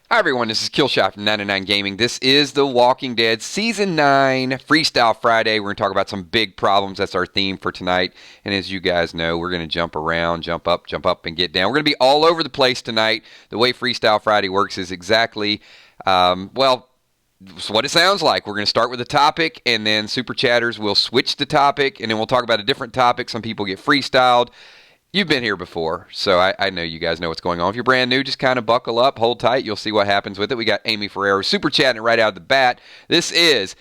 Hi everyone, this is Killshot from 99 Gaming. This is The Walking Dead Season 9 Freestyle Friday. We're going to talk about some big problems. That's our theme for tonight. And as you guys know, we're going to jump around, jump up, and get down. We're going to be all over the place tonight. The way Freestyle Friday works is exactly, it's what it sounds like. We're going to start with a topic, and then Super Chatters will switch the topic, and then we'll talk about a different topic. Some people get freestyled. You've been here before, so I know you guys know what's going on. If you're brand new, just kind of buckle up, hold tight. You'll see what happens with it. We got Amy Ferrero super chatting it right out of the bat. This is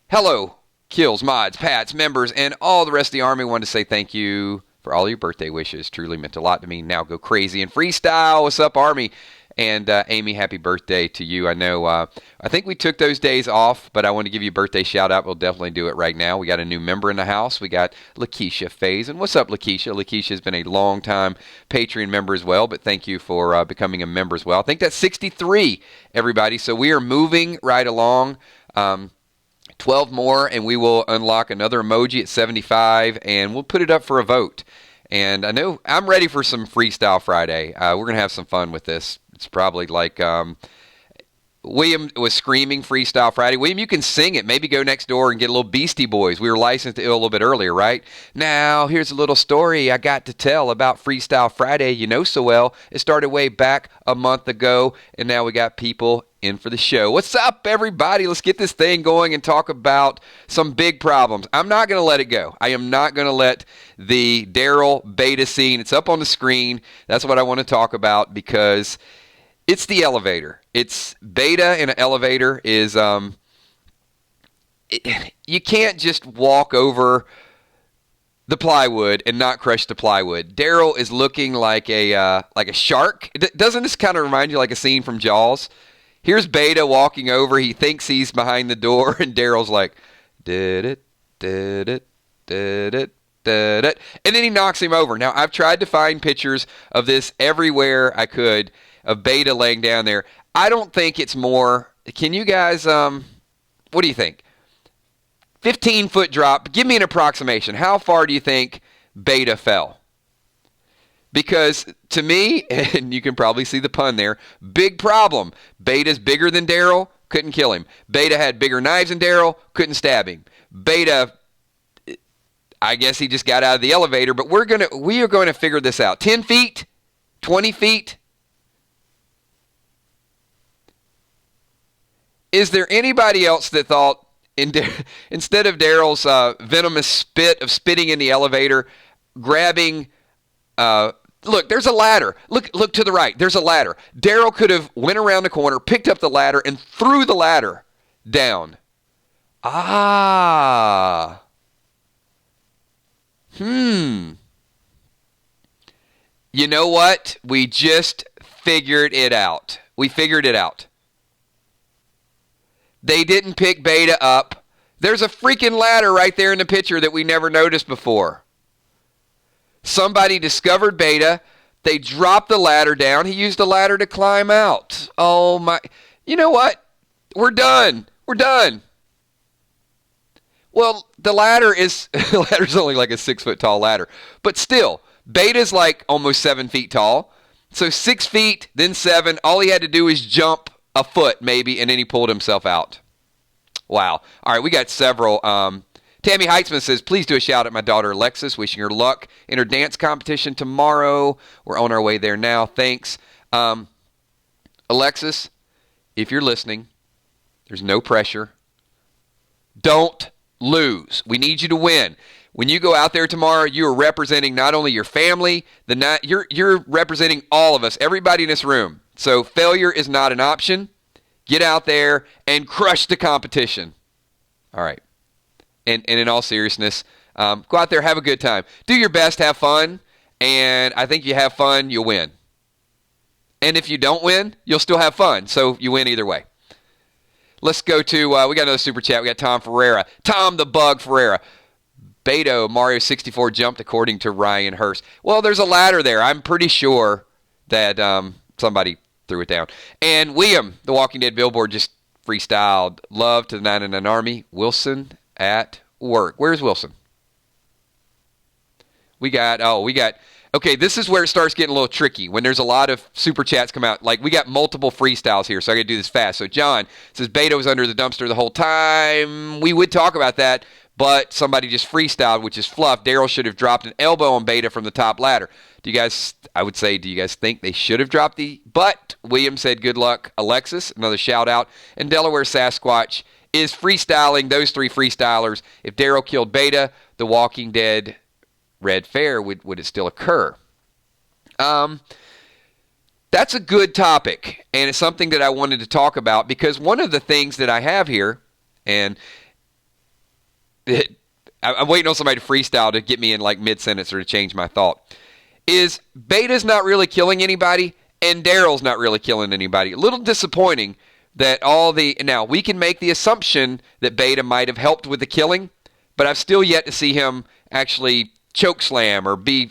hello, kills, mods, pats, members, and all the rest of the Army. Wanted to say thank you for all your birthday wishes. Truly meant a lot to me. Now go crazy and freestyle. What's up, Army? And Amy, happy birthday to you. I know, I think we took those days off, but I want to give you a birthday shout out. We'll definitely do it right now. We got a new member in the house. We got Lakeisha Faze. And what's up, Lakeisha? Lakeisha has been a long-time Patreon member as well, but thank you for becoming a member as well. I think that's 63, everybody. So we are moving right along. 12 more, and we will unlock another emoji at 75, and we'll put it up for a vote. And I know I'm ready for some Freestyle Friday. We're going to have some fun with this. It's probably like William was screaming Freestyle Friday. William, you can sing it. Maybe go next door and get a little Beastie Boys. We were licensed to Ill a little bit earlier, right? Now, here's a little story I got to tell about Freestyle Friday. You know so well. It started way back a month ago, and now we got people in for the show. What's up, everybody? Let's get this thing going and talk about some big problems. I'm not going to let it go. I am not going to let the Daryl beta scene. It's up on the screen. That's what I want to talk about because it's the elevator. It's beta in an elevator is you can't just walk over the plywood and not crush the plywood. Daryl is looking like a shark. Doesn't this kind of remind you like a scene from Jaws? Here's Beta walking over. He thinks he's behind the door, and Daryl's like, did it, did it, did it, did it. And then he knocks him over. Now, I've tried to find pictures of this everywhere I could, of Beta laying down there. I don't think it's more. Can you guys, what do you think? 15-foot drop. Give me an approximation. How far do you think Beta fell? Because to me, and you can probably see the pun there, big problem. Beta's bigger than Daryl, couldn't kill him. Beta had bigger knives than Daryl, couldn't stab him. Beta, I guess he just got out of the elevator, but we are going to figure this out. 10 feet? 20 feet? Is there anybody else that thought, instead of Daryl's venomous spit of spitting in the elevator, grabbing... look, there's a ladder. Look to the right. There's a ladder. Daryl could have went around the corner, picked up the ladder, and threw the ladder down. You know what? We just figured it out. We figured it out. They didn't pick Beta up. There's a freaking ladder right there in the picture that we never noticed before. Somebody discovered Beta. They dropped the ladder down. He used the ladder to climb out. Oh my. You know what? We're done. We're done. Well, the ladder's only like a 6-foot tall ladder. But still, Beta's like almost 7 feet tall. So 6 feet, then 7. All he had to do is jump a foot maybe, and then he pulled himself out. Wow. All right, we got several. Tammy Heitzman says, please do a shout out at my daughter Alexis, wishing her luck in her dance competition tomorrow. We're on our way there now. Thanks. Alexis, if you're listening, there's no pressure. Don't lose. We need you to win. When you go out there tomorrow, you are representing not only your family, you're representing all of us, everybody in this room. So failure is not an option. Get out there and crush the competition. All right. And in all seriousness, go out there, have a good time. Do your best, have fun, and I think you have fun, you'll win. And if you don't win, you'll still have fun, so you win either way. Let's go to, we got another super chat. We got Tom Ferreira. Tom the Bug Ferreira. Beto, Mario 64 jumped according to Ryan Hurst. Well, there's a ladder there. I'm pretty sure that somebody threw it down. And William, the Walking Dead billboard, just freestyled. Love to the 99 Army. Wilson at work. Where's Wilson? We got Okay, this is where it starts getting a little tricky when there's a lot of super chats come out. Like, we got multiple freestyles here, so I got to do this fast. So John says Beta was under the dumpster the whole time. We would talk about that, but somebody just freestyled, which is fluff. Daryl should have dropped an elbow on Beta from the top ladder. Do you guys think they should have dropped the... But William said good luck, Alexis. Another shout out. And Delaware Sasquatch is freestyling, those three freestylers. If Daryl killed Beta, The Walking Dead... Red Fair, would it still occur? That's a good topic, and it's something that I wanted to talk about because one of the things that I have here, and I'm waiting on somebody to freestyle to get me in like mid-sentence or to change my thought, is Beta's not really killing anybody, and Daryl's not really killing anybody. A little disappointing that now we can make the assumption that Beta might have helped with the killing, but I've still yet to see him actually choke slam or be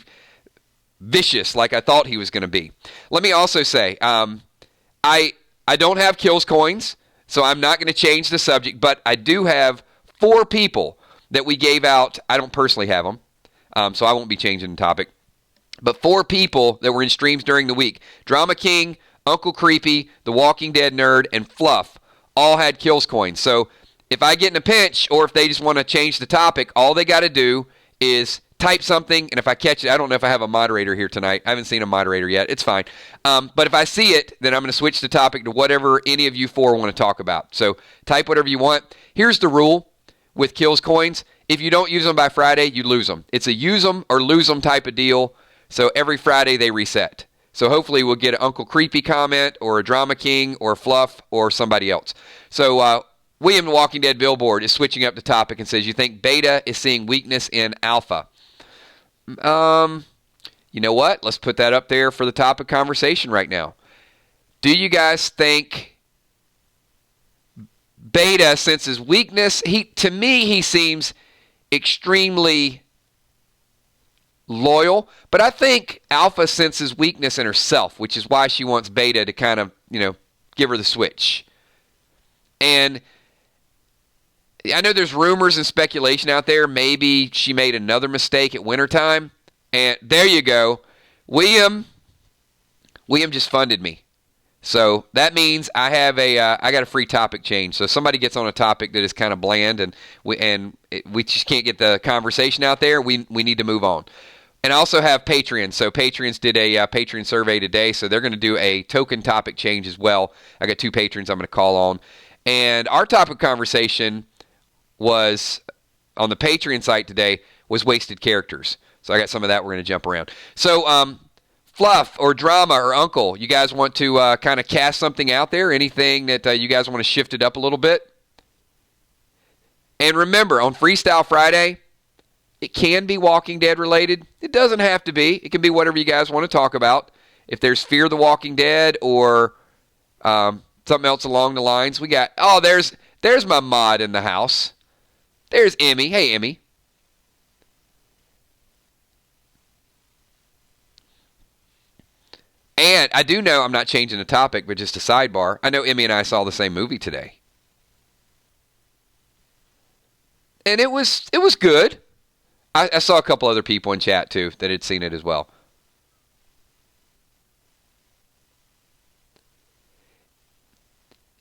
vicious like I thought he was going to be. Let me also say, I don't have kills coins, so I'm not going to change the subject, but I do have 4 people that we gave out. I don't personally have them, so I won't be changing the topic. But 4 people that were in streams during the week. Drama King, Uncle Creepy, The Walking Dead Nerd, and Fluff all had kills coins. So if I get in a pinch or if they just want to change the topic, all they got to do is type something, and if I catch it, I don't know if I have a moderator here tonight. I haven't seen a moderator yet. It's fine. But if I see it, then I'm going to switch the topic to whatever any of you 4 want to talk about. So type whatever you want. Here's the rule with kills coins. If you don't use them by Friday, you lose them. It's a use them or lose them type of deal. So every Friday they reset. So hopefully we'll get an Uncle Creepy comment or a Drama King or Fluff or somebody else. So William the Walking Dead Billboard is switching up the topic and says, you think Beta is seeing weakness in Alpha? You know what? Let's put that up there for the topic conversation right now. Do you guys think Beta senses weakness? To me, he seems extremely loyal, but I think Alpha senses weakness in herself, which is why she wants Beta to kind of, give her the switch. And I know there's rumors and speculation out there. Maybe she made another mistake at wintertime. And there you go. William just funded me. So that means I got a free topic change. So somebody gets on a topic that is kind of bland and we just can't get the conversation out there. We need to move on. And I also have Patreon. So Patreons did a Patreon survey today. So they're going to do a token topic change as well. I got 2 patrons I'm going to call on. And our topic conversation was on the Patreon site today was wasted characters. So I got some of that we're going to jump around. So Fluff or Drama or Uncle, you guys want to kind of cast something out there? Anything that you guys want to shift it up a little bit? And remember, on Freestyle Friday, it can be Walking Dead related. It doesn't have to be. It can be whatever you guys want to talk about. If there's Fear the Walking Dead or something else along the lines, we got, there's my mod in the house. There's Emmy. Hey, Emmy. And I do know I'm not changing the topic, but just a sidebar. I know Emmy and I saw the same movie today. And it was good. I saw a couple other people in chat, too, that had seen it as well.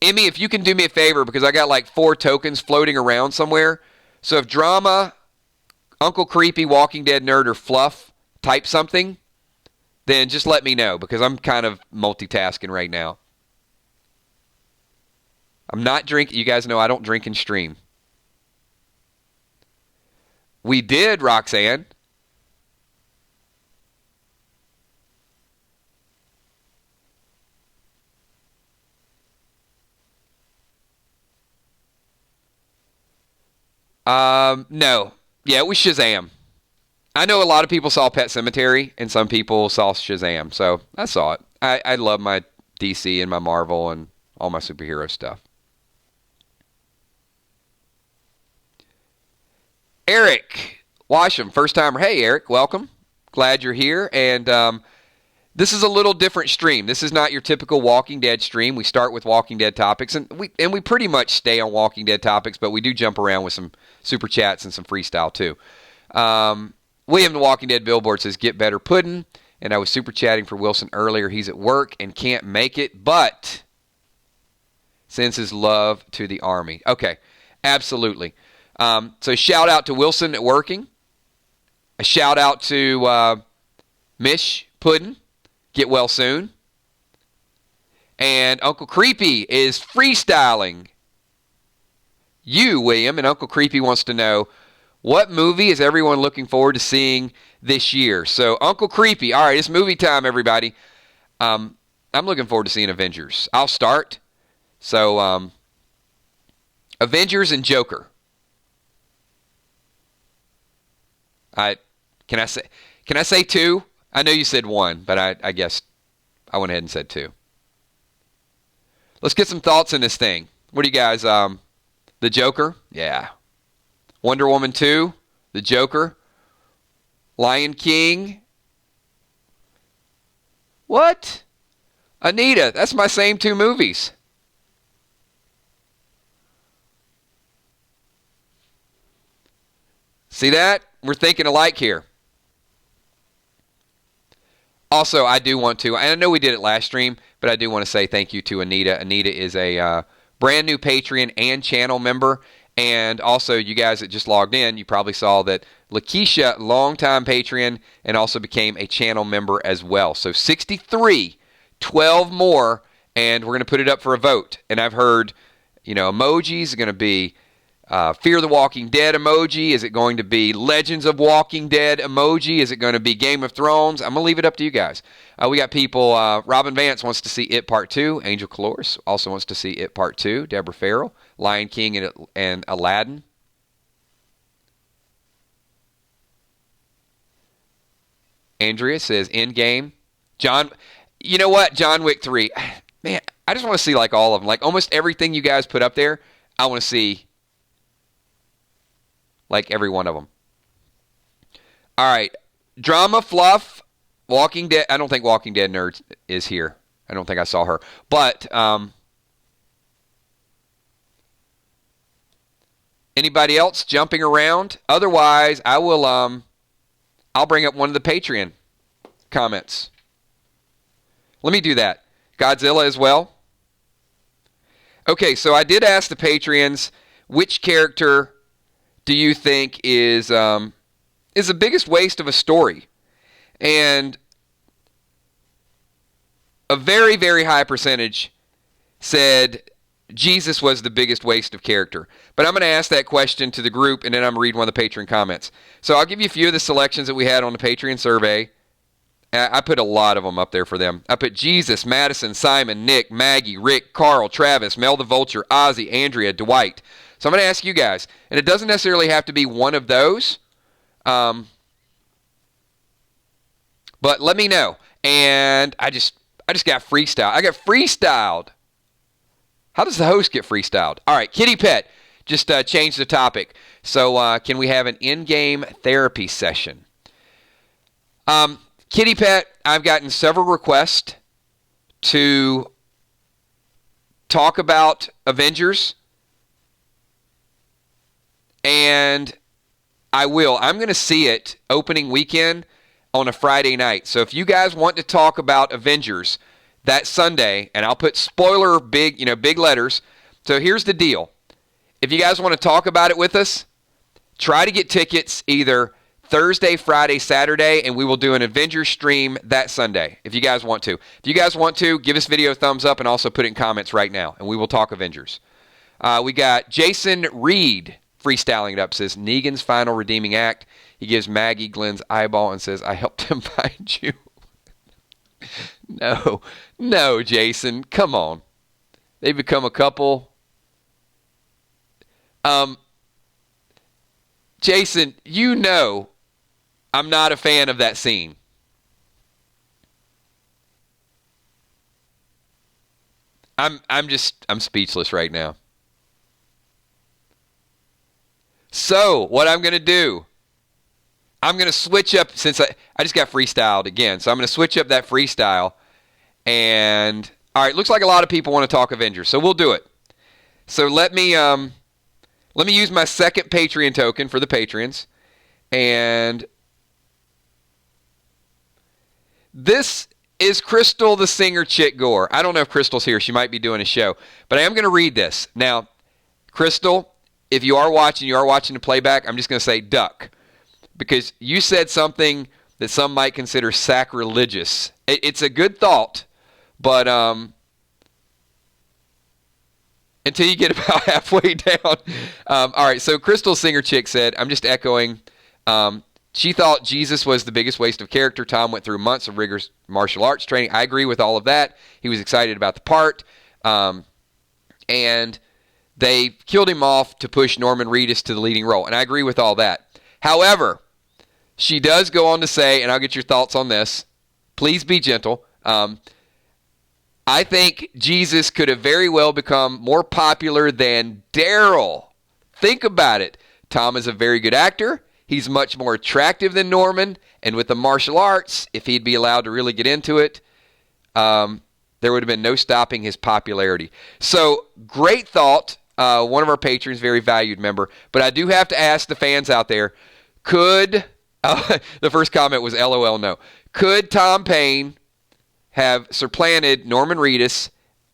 Emmy, if you can do me a favor, because I got like 4 tokens floating around somewhere. So if Drama, Uncle Creepy, Walking Dead Nerd, or Fluff type something, then just let me know, because I'm kind of multitasking right now. I'm not drinking. You guys know I don't drink and stream. We did, Roxanne. No. Yeah, it was Shazam. I know a lot of people saw Pet Sematary, and some people saw Shazam, so I saw it. I love my DC and my Marvel and all my superhero stuff. Eric Washam, first timer. Hey, Eric, welcome. Glad you're here. And this is a little different stream. This is not your typical Walking Dead stream. We start with Walking Dead topics, and we pretty much stay on Walking Dead topics, but we do jump around with some super chats and some freestyle too. William the Walking Dead Billboard says, get better pudding. And I was super chatting for Wilson earlier. He's at work and can't make it, but sends his love to the Army. Okay, absolutely. So shout out to Wilson at working. A shout out to Mish Puddin'. Get well soon. And Uncle Creepy is freestyling. You, William, and Uncle Creepy wants to know, what movie is everyone looking forward to seeing this year? So, Uncle Creepy, all right, it's movie time, everybody. I'm looking forward to seeing Avengers. I'll start. So, Avengers and Joker. Can I say two? I know you said one, but I guess I went ahead and said two. Let's get some thoughts on this thing. What do you guys, the Joker? Yeah. Wonder Woman 2, the Joker, Lion King. What? Anita, that's my same two movies. See that? We're thinking alike here. Also, I do want to, and I know we did it last stream, but I do want to say thank you to Anita. Anita is a brand new Patreon and channel member. And also, you guys that just logged in, you probably saw that Lakeisha, longtime Patreon, and also became a channel member as well. So 63, 12 more, and we're going to put it up for a vote. And I've heard, emojis are going to be Fear the Walking Dead emoji. Is it going to be Legends of Walking Dead emoji? Is it going to be Game of Thrones? I'm going to leave it up to you guys. We got people, Robin Vance wants to see It Part 2. Angel Caloris also wants to see It Part 2. Deborah Farrell. Lion King and Aladdin. Andrea says Endgame. John, you know what? John Wick 3. Man, I just want to see like all of them. Like almost everything you guys put up there, I want to see like every one of them. All right. Drama, fluff, Walking Dead. I don't think Walking Dead Nerds is here. I don't think I saw her. But anybody else jumping around? Otherwise, I will I'll bring up one of the Patreon comments. Let me do that. Godzilla as well. Okay, so I did ask the Patreons, which character do you think is the biggest waste of a story? And a very, very high percentage said Jesus was the biggest waste of character. But I'm going to ask that question to the group, and then I'm going to read one of the Patreon comments. So I'll give you a few of the selections that we had on the Patreon survey. I put a lot of them up there for them. I put Jesus, Madison, Simon, Nick, Maggie, Rick, Carl, Travis, Mel the Vulture, Ozzy, Andrea, Dwight. So I'm going to ask you guys, and it doesn't necessarily have to be one of those, but let me know. And I just got freestyled. I got freestyled. How does the host get freestyled? All right, Kitty Pet just changed the topic. So can we have an in-game therapy session? Kitty Pet, I've gotten several requests to talk about Avengers, and I will. I'm going to see it opening weekend on a Friday night. So if you guys want to talk about Avengers that Sunday, and I'll put spoiler big letters. So here's the deal. If you guys want to talk about it with us, try to get tickets either Thursday, Friday, Saturday, and we will do an Avengers stream that Sunday if you guys want to. If you guys want to, give this video a thumbs up and also put it in comments right now, and we will talk Avengers. We got Jason Reed freestyling it up, says Negan's final redeeming act. He gives Maggie Glenn's eyeball and says, I helped him find you. No, Jason, come on. They become a couple. Jason, I'm not a fan of that scene. I'm speechless right now. So, what I'm going to do, I'm going to switch up, since I just got freestyled again, so I'm going to switch up that freestyle. And, all right, looks like a lot of people want to talk Avengers, so we'll do it. So let me use my second Patreon token for the Patreons, and This is Crystal the Singer Chick Gore. I don't know if Crystal's here. She might be doing a show. But I am going to read this. Now, Crystal, if you are watching the playback, I'm just going to say duck. Because you said something that some might consider sacrilegious. It's a good thought, but until you get about halfway down. All right, so Crystal Singer Chick said, I'm just echoing, she thought Jesus was the biggest waste of character. Tom went through months of rigorous martial arts training. I agree with all of that. He was excited about the part. And they killed him off to push Norman Reedus to the leading role. And I agree with all that. However, she does go on to say, and I'll get your thoughts on this. Please be gentle. I think Jesus could have very well become more popular than Daryl. Think about it. Tom is a very good actor. He's much more attractive than Norman. And with the martial arts, if he'd be allowed to really get into it, there would have been no stopping his popularity. So, great thought. One of our patrons, very valued member. But I do have to ask the fans out there, could, the first comment was LOL no. Could Tom Payne have supplanted Norman Reedus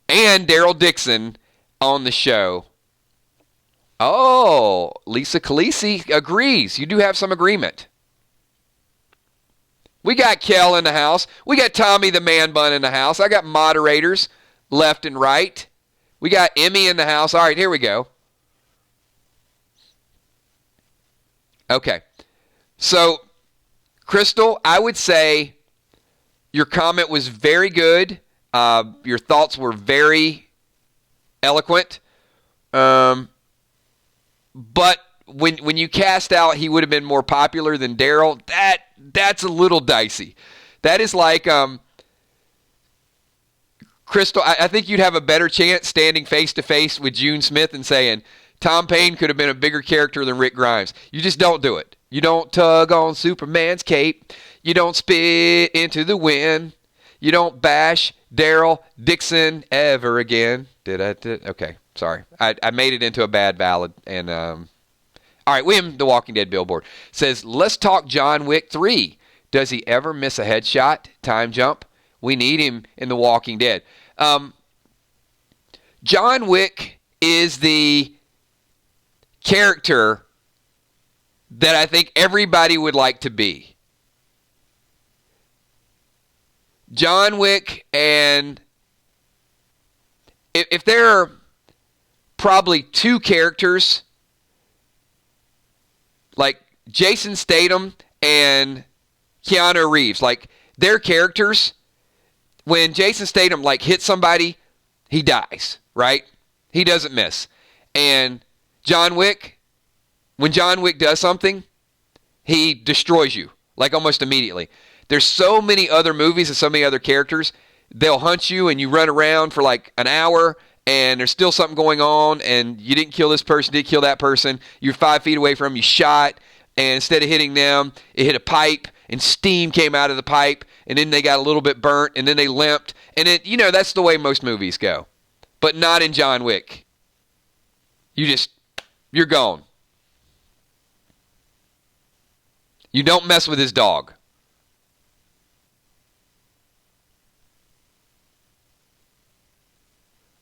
and Daryl Dixon on the show? Oh, Lisa Khaleesi agrees. You do have some agreement. We got Kel in the house. We got Tommy the Man Bun in the house. I got moderators left and right. We got Emmy in the house. All right, here we go. Okay. So, Crystal, I would say your comment was very good. Your thoughts were very eloquent. But when you cast out he would have been more popular than Daryl, that's a little dicey. That is like, Crystal, I think you'd have a better chance standing face-to-face with June Smith and saying, Tom Payne could have been a bigger character than Rick Grimes. You just don't do it. You don't tug on Superman's cape. You don't spit into the wind. You don't bash Daryl Dixon ever again. Okay, sorry. I made it into a bad ballad. And all right, William, The Walking Dead Billboard, says, let's talk John Wick 3. Does he ever miss a headshot? Time jump? We need him in The Walking Dead. John Wick is the character that I think everybody would like to be. John Wick, and if there are probably two characters, like Jason Statham and Keanu Reeves, like their characters, when Jason Statham like hits somebody, he dies, right? He doesn't miss. And John Wick, when John Wick does something, he destroys you, like almost immediately. There's so many other movies and so many other characters, they'll hunt you and you run around for like an hour and there's still something going on and you didn't kill this person, didn't kill that person. You're 5 feet away from them, you shot, and instead of hitting them, it hit a pipe and steam came out of the pipe and then they got a little bit burnt and then they limped. And that's the way most movies go. But not in John Wick. You're gone. You don't mess with his dog.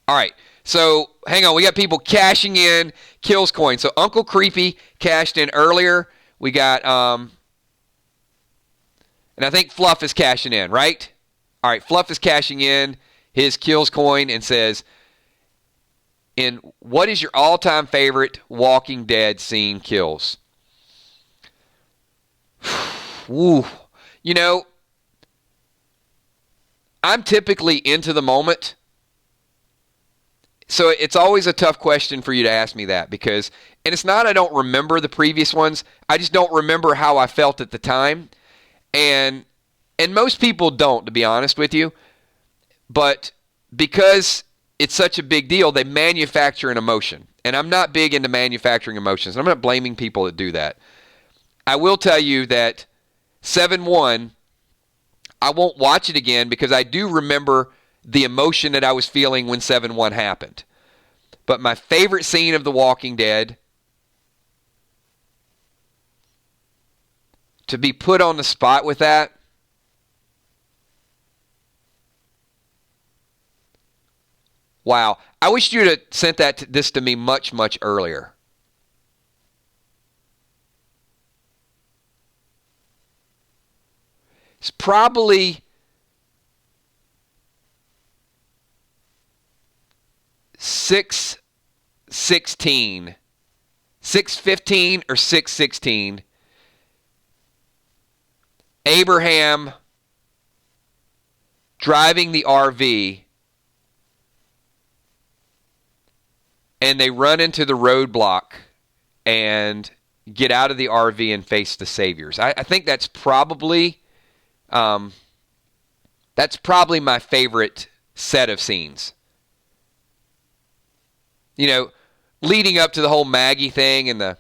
All right, so hang on. We got people cashing in Kills Coin. So Uncle Creepy cashed in earlier. We got, and I think Fluff is cashing in, right? All right, Fluff is cashing in his Kills Coin and says, what is your all-time favorite Walking Dead scene, Kills? Woo. I'm typically into the moment. So it's always a tough question for you to ask me that because, and it's not I don't remember the previous ones, I just don't remember how I felt at the time. And most people don't, to be honest with you. But because it's such a big deal, they manufacture an emotion. And I'm not big into manufacturing emotions. I'm not blaming people that do that. I will tell you that 7-1, I won't watch it again because I do remember the emotion that I was feeling when 7-1 happened. But my favorite scene of The Walking Dead, to be put on the spot with that, Wow. I wish you'd have sent this to me much, much earlier. It's probably 6:16, 6:15 or 6:16. Abraham driving the RV, and they run into the roadblock and get out of the RV and face the saviors. I think that's probably my favorite set of scenes. You know, leading up to the whole Maggie thing and the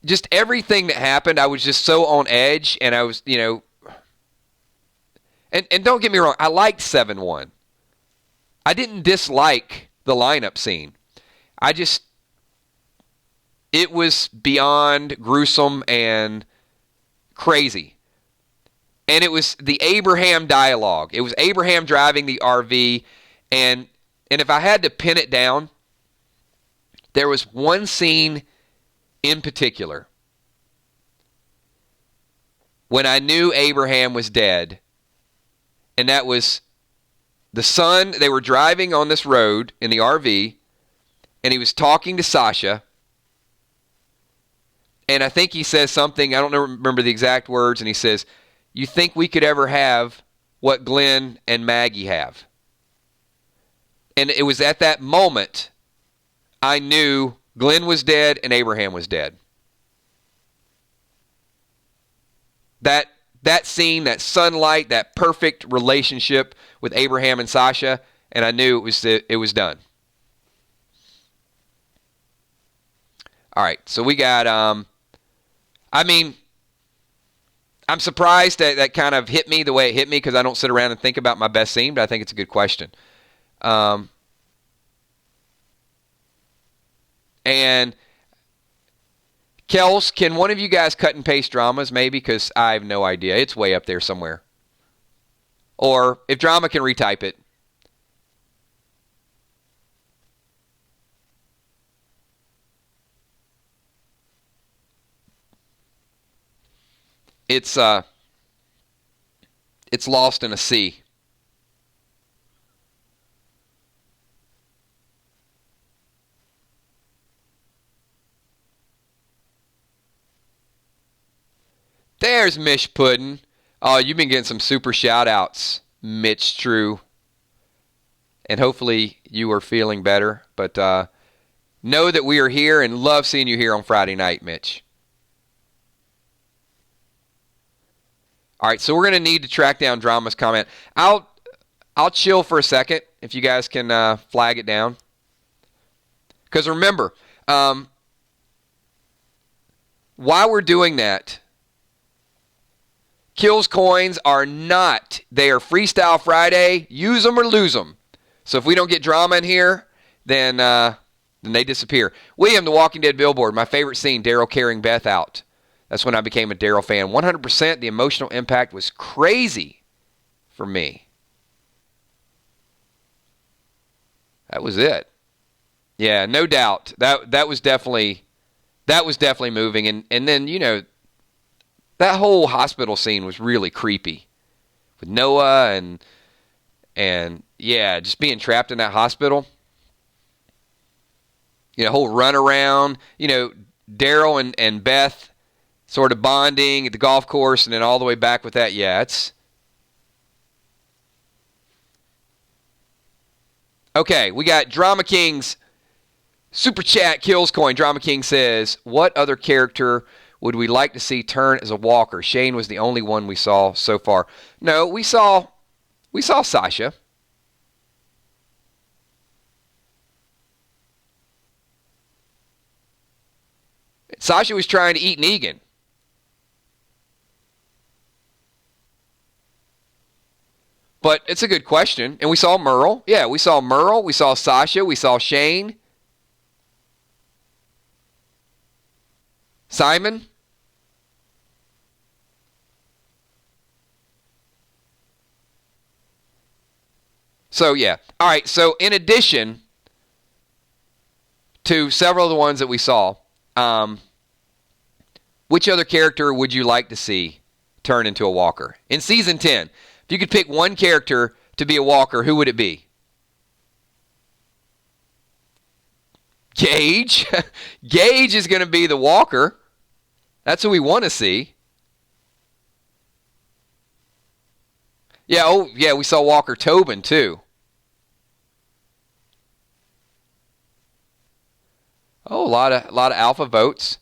just everything that happened, I was just so on edge, and I was, and don't get me wrong, I liked 7-1. I didn't dislike the lineup scene. It was beyond gruesome and crazy. And it was the Abraham dialogue. It was Abraham driving the RV, and if I had to pin it down, there was one scene in particular when I knew Abraham was dead, and that was the son. They were driving on this road in the RV, and he was talking to Sasha, and I think he says something, I don't remember the exact words, and he says, "You think we could ever have what Glenn and Maggie have?" And it was at that moment I knew Glenn was dead and Abraham was dead. That scene, that sunlight, that perfect relationship with Abraham and Sasha, and I knew it was done. All right, so we got, I'm surprised that kind of hit me the way it hit me because I don't sit around and think about my best scene, but I think it's a good question. And Kels, can one of you guys cut and paste dramas maybe? Because I have no idea. It's way up there somewhere. Or if drama can retype it. It's lost in a sea. There's Mish Puddin'. Oh, you've been getting some super shout-outs, Mitch True. And hopefully you are feeling better. But know that we are here and love seeing you here on Friday night, Mitch. All right, so we're going to need to track down Drama's comment. I'll chill for a second if you guys can flag it down. Because remember, while we're doing that, Kills coins are not, they are Freestyle Friday. Use them or lose them. So if we don't get drama in here, then they disappear. William, The Walking Dead billboard, my favorite scene, Daryl carrying Beth out. That's when I became a Daryl fan. 100%, the emotional impact was crazy for me. That was it. Yeah, no doubt. That was definitely moving. And then, that whole hospital scene was really creepy. With Noah and yeah, just being trapped in that hospital. Whole run around, Daryl and Beth sort of bonding at the golf course and then all the way back with that. Yeah, it's... Okay, we got Drama King's Super Chat Kills Coin. Drama King says, what other character would we like to see turn as a walker? Shane was the only one we saw so far. No, we saw Sasha. Sasha was trying to eat Negan. But it's a good question. And we saw Merle. Yeah, we saw Merle. We saw Sasha. We saw Shane. Simon. So, yeah. All right, so in addition to several of the ones that we saw, which other character would you like to see turn into a walker? In Season 10, if you could pick one character to be a walker, who would it be? Gage. Gage is going to be the walker. That's who we want to see. Yeah, we saw Walker Tobin, too. Oh, a lot of alpha votes.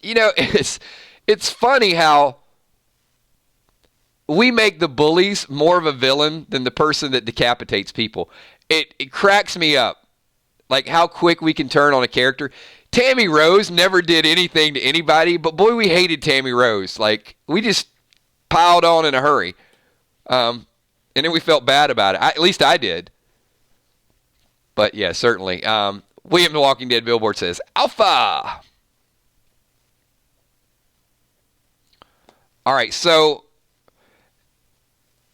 You know, it's funny how we make the bullies more of a villain than the person that decapitates people. It cracks me up, like how quick we can turn on a character. Tammy Rose never did anything to anybody, but boy, we hated Tammy Rose. Like, we just piled on in a hurry. And then we felt bad about it. At least I did. But, yeah, certainly. William the Walking Dead Billboard says, Alpha! All right, so,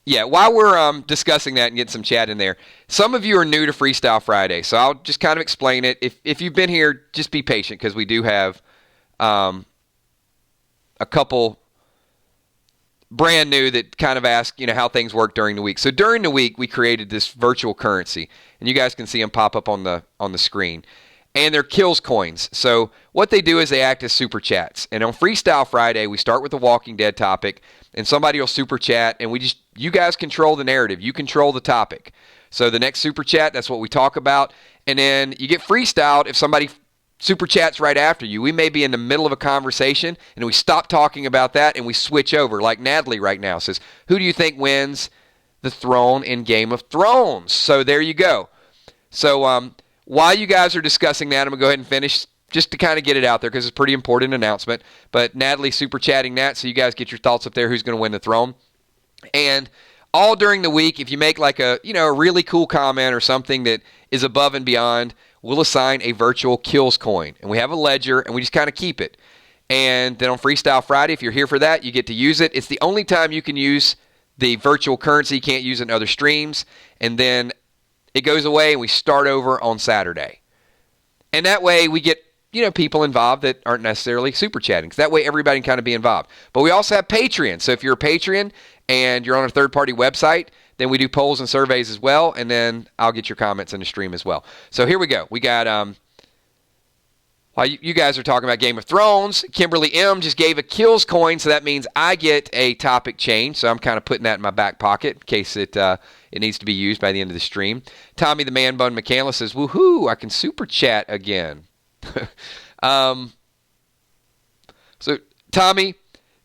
yeah, while we're discussing that and getting some chat in there, some of you are new to Freestyle Friday, so I'll just kind of explain it. If you've been here, just be patient, because we do have a couple brand new that kind of ask, how things work during the week. So during the week, we created this virtual currency, and you guys can see them pop up on the screen. And they're kills coins. So what they do is they act as super chats. And on Freestyle Friday, we start with the Walking Dead topic, and somebody will super chat, and you guys control the narrative. You control the topic. So the next super chat, that's what we talk about. And then you get freestyled if somebody super chats right after you. We may be in the middle of a conversation, and we stop talking about that, and we switch over. Like Natalie right now says, who do you think wins the throne in Game of Thrones? So there you go. So while you guys are discussing that, I'm going to go ahead and finish just to kind of get it out there because it's a pretty important announcement. But Natalie super chatting that, so you guys get your thoughts up there, who's going to win the throne. And all during the week, if you make like a really cool comment or something that is above and beyond, we'll assign a virtual kills coin. And we have a ledger, and we just kind of keep it. And then on Freestyle Friday, if you're here for that, you get to use it. It's the only time you can use the virtual currency. You can't use it in other streams. And then it goes away, and we start over on Saturday. And that way we get, people involved that aren't necessarily super chatting. So that way everybody can kind of be involved. But we also have Patreon. So if you're a Patreon and you're on a third-party website, then we do polls and surveys as well, and then I'll get your comments in the stream as well. So here we go. We got, while you guys are talking about Game of Thrones, Kimberly M. just gave a kills coin, so that means I get a topic change. So I'm kind of putting that in my back pocket in case it needs to be used by the end of the stream. Tommy the Man Bun McCandless says, woohoo, I can super chat again. So, Tommy,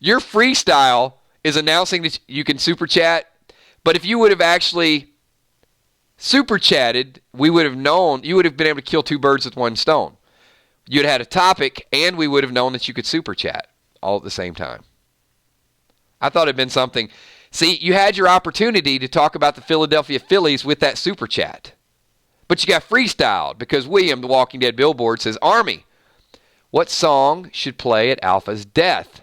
your freestyle is announcing that you can super chat, but if you would have actually super chatted, we would have known, you would have been able to kill two birds with one stone. You'd have had a topic, and we would have known that you could super chat all at the same time. I thought it'd been something. See, you had your opportunity to talk about the Philadelphia Phillies with that super chat. But you got freestyled because William, the Walking Dead Billboard, says, Army, what song should play at Alpha's death?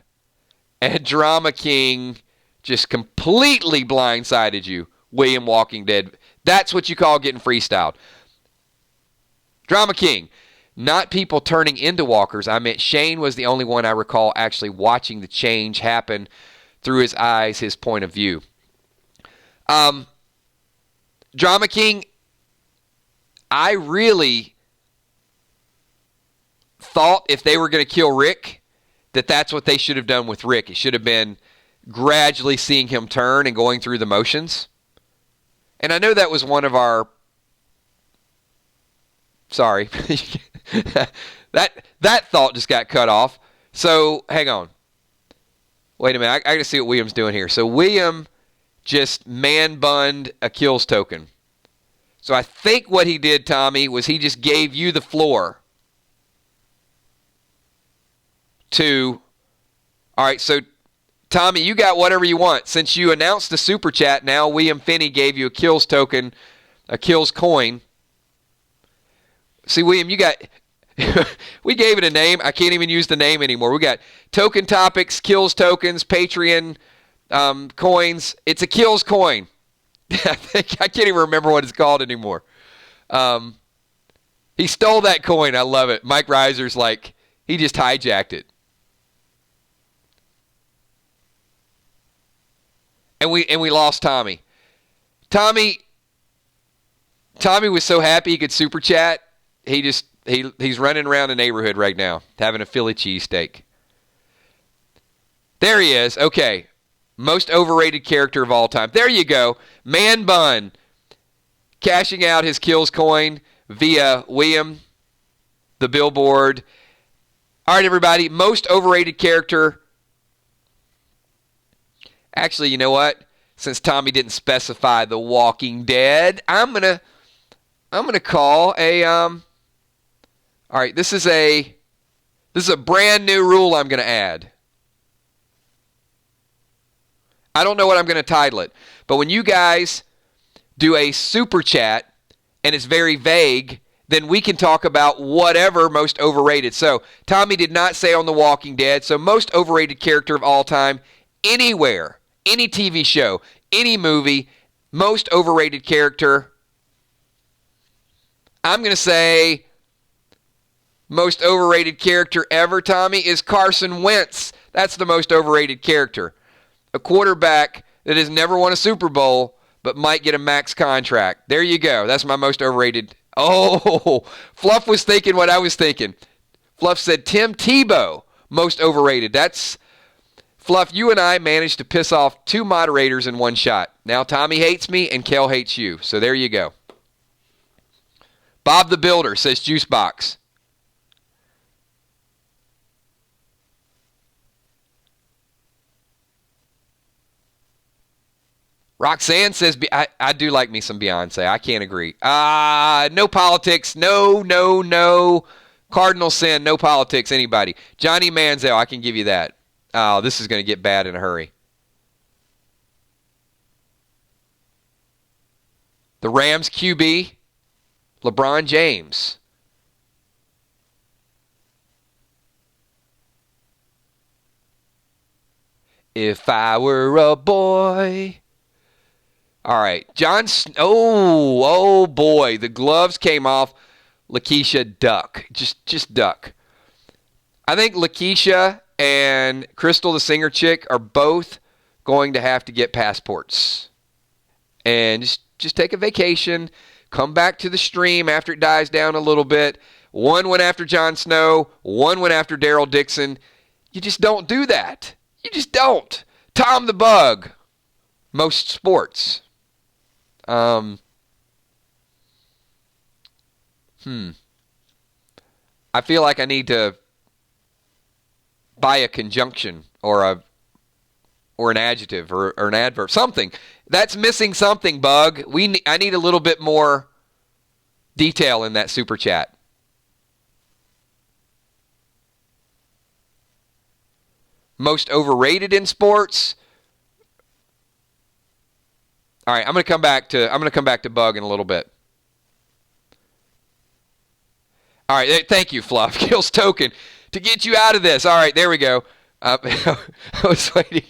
And Drama King just completely blindsided you, William Walking Dead. That's what you call getting freestyled. Drama King, not people turning into walkers. I meant Shane was the only one I recall actually watching the change happen through his eyes, his point of view. Drama King, I really thought if they were going to kill Rick, that's what they should have done with Rick. It should have been gradually seeing him turn and going through the motions. And I know that was one of our... Sorry. that thought just got cut off. So, hang on. Wait a minute. I got to see what William's doing here. So, William just man-bunned a kills token. So, I think what he did, Tommy, was he just gave you the floor to... All right, so, Tommy, you got whatever you want. Since you announced the super chat, now William Finney gave you a kills token, a kills coin. See, William, you got... we gave it a name. I can't even use the name anymore. We got token topics, kills tokens, Patreon, coins. It's a kills coin. I can't even remember what it's called anymore. He stole that coin. I love it. Mike Reiser's like, he just hijacked it. And we lost Tommy. Tommy was so happy he could super chat. He's running around the neighborhood right now, having a Philly cheesesteak. There he is. Okay. Most overrated character of all time. There you go. Man Bun cashing out his kills coin via William, the billboard. All right, everybody. Most overrated character. Actually, you know what? Since Tommy didn't specify The Walking Dead, I'm gonna call a all right, this is a brand new rule I'm gonna add. I don't know what I'm gonna title it, but when you guys do a super chat and it's very vague, then we can talk about whatever most overrated. So Tommy did not say on The Walking Dead, so most overrated character of all time, anywhere. Any TV show, any movie, most overrated character. I'm going to say most overrated character ever, Tommy, is Carson Wentz. That's the most overrated character. A quarterback that has never won a Super Bowl but might get a max contract. There you go. That's my most overrated. Oh, Fluff was thinking what I was thinking. Fluff said Tim Tebow, most overrated. That's Fluff, you and I managed to piss off 2 moderators in one shot. Now Tommy hates me and Kel hates you. So there you go. Bob the Builder says Juicebox. Roxanne says, I do like me some Beyonce. I can't agree. No politics. No. Cardinal sin. No politics. Anybody. Johnny Manziel. I can give you that. Oh, this is going to get bad in a hurry. The Rams QB, LeBron James. If I were a boy. All right. Oh boy. The gloves came off. Lakeisha duck. Just duck. I think Lakeisha and Crystal, the singer chick, are both going to have to get passports. And just take a vacation. Come back to the stream after it dies down a little bit. One went after Jon Snow. One went after Daryl Dixon. You just don't do that. You just don't. Tom the Bug. Most sports. I feel like I need to buy a conjunction or an adjective or an adverb. Something. That's missing something, Bug. I need a little bit more detail in that super chat. Most overrated in sports. All right, I'm going to come back to Bug in a little bit. All right, thank you, Fluff. Kills token to get you out of this. All right, there we go. I was waiting.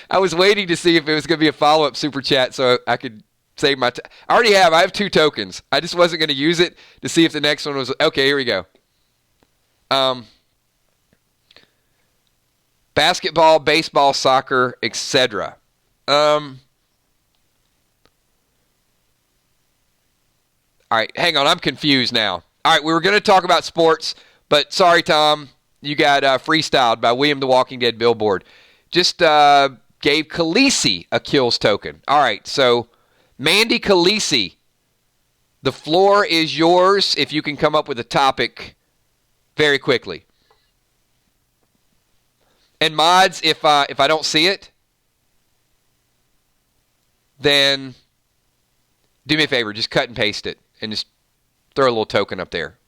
I was waiting to see if it was going to be a follow-up super chat so I could save my. I already have. I have 2 tokens. I just wasn't going to use it to see if the next one was okay. Here we go. Basketball, baseball, soccer, etc. All right, hang on. I'm confused now. All right, we were going to talk about sports, but sorry, Tom. You got freestyled by William the Walking Dead billboard. Just gave Khaleesi a kills token. All right, so Mandy Khaleesi, the floor is yours if you can come up with a topic very quickly. And mods, if I don't see it, then do me a favor, just cut and paste it and just throw a little token up there.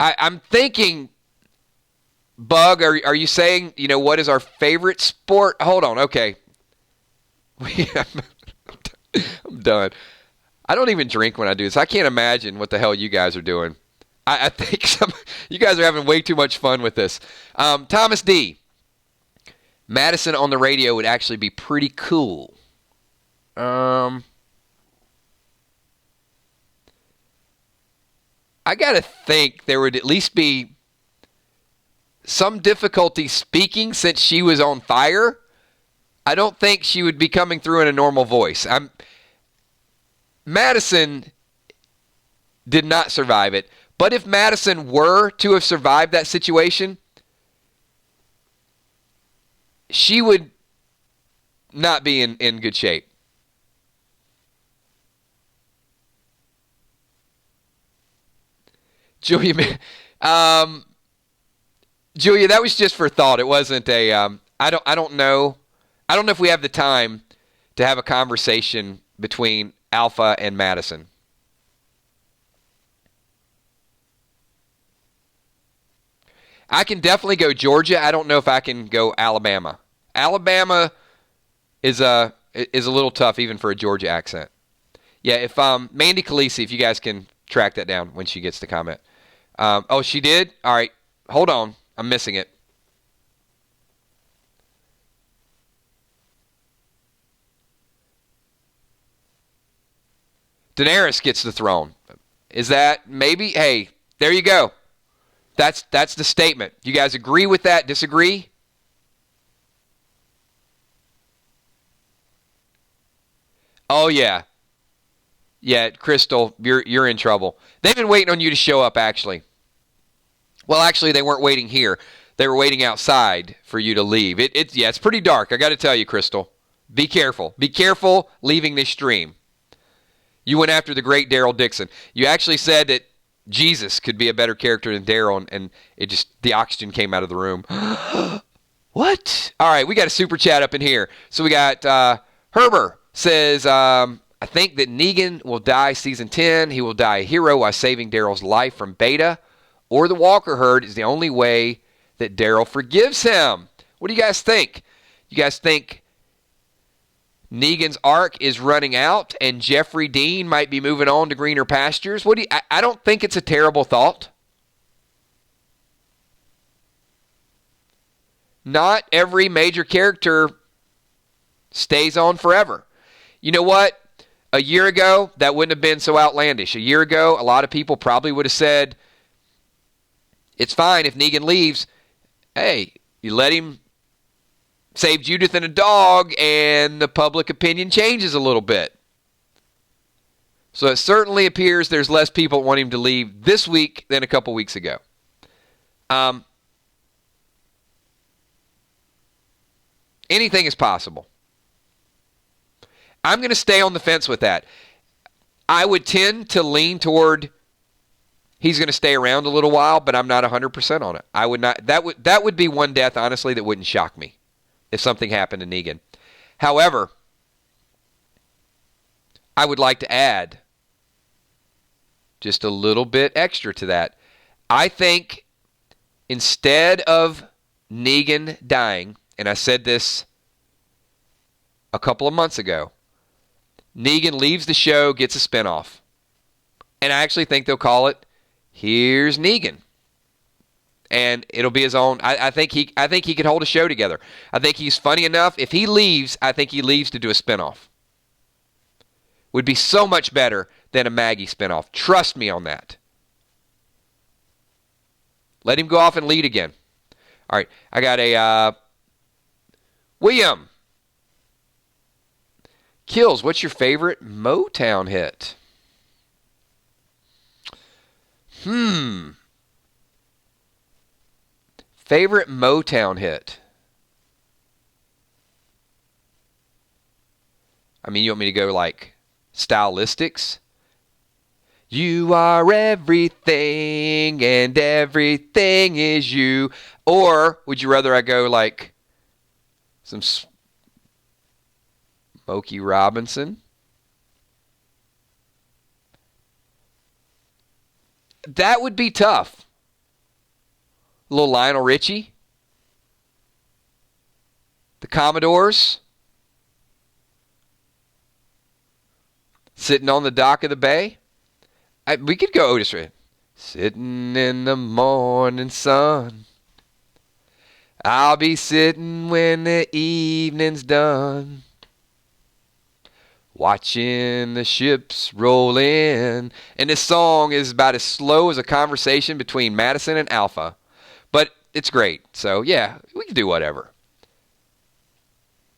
I'm thinking, Bug, are you saying, what is our favorite sport? Hold on, okay. I'm done. I don't even drink when I do this. I can't imagine what the hell you guys are doing. I think you guys are having way too much fun with this. Thomas D. Madison on the radio would actually be pretty cool. I gotta think there would at least be some difficulty speaking since she was on fire. I don't think she would be coming through in a normal voice. Madison did not survive it. But if Madison were to have survived that situation, she would not be in good shape. Julia, Julia, that was just for thought. It wasn't a. I don't know. I don't know if we have the time to have a conversation between Alpha and Madison. I can definitely go Georgia. I don't know if I can go Alabama. Alabama is a little tough even for a Georgia accent. Yeah, if Mandy Khaleesi, if you guys can track that down when she gets to comment. Oh, she did? All right. Hold on. I'm missing it. Daenerys gets the throne. Is that maybe? Hey, there you go. That's the statement. You guys agree with that? Disagree? Oh yeah. Yeah, Crystal, you're in trouble. They've been waiting on you to show up actually. Well, actually they weren't waiting here. They were waiting outside for you to leave. It's pretty dark. I got to tell you, Crystal. Be careful. Be careful leaving this stream. You went after the great Daryl Dixon. You actually said that Jesus could be a better character than Daryl, and it just, the oxygen came out of the room. What? All right, we got a super chat up in here. So we got Herber says, I think that Negan will die season 10. He will die a hero while saving Daryl's life from Beta, or the Walker herd is the only way that Daryl forgives him. What do you guys think? You guys think Negan's arc is running out and Jeffrey Dean might be moving on to greener pastures? I don't think it's a terrible thought. Not every major character stays on forever. You know what? A year ago, that wouldn't have been so outlandish. A year ago, a lot of people probably would have said, it's fine if Negan leaves. Hey, you let him save Judith and a dog, and the public opinion changes a little bit. So it certainly appears there's less people want him to leave this week than a couple weeks ago. Anything is possible. I'm going to stay on the fence with that. I would tend to lean toward he's going to stay around a little while, but I'm not 100% on it. I would not. That would be one death, honestly, that wouldn't shock me if something happened to Negan. However, I would like to add just a little bit extra to that. I think instead of Negan dying, and I said this a couple of months ago, Negan leaves the show, gets a spinoff. And I actually think they'll call it Here's Negan. And it'll be his own. I think he could hold a show together. I think he's funny enough. If he leaves, I think he leaves to do a spinoff. Would be so much better than a Maggie spinoff. Trust me on that. Let him go off and lead again. All right, I got a William Kills. What's your favorite Motown hit? Favorite Motown hit? I mean, you want me to go like stylistics? You are everything and everything is you. Or would you rather I go like some Smokey Robinson? That would be tough. A little Lionel Richie. The Commodores. Sitting on the dock of the bay. We could go Otis Redding. Sitting in the morning sun. I'll be sitting when the evening's done, watching the ships roll in. And this song is about as slow as a conversation between Madison and Alpha. But it's great. So, yeah, we can do whatever.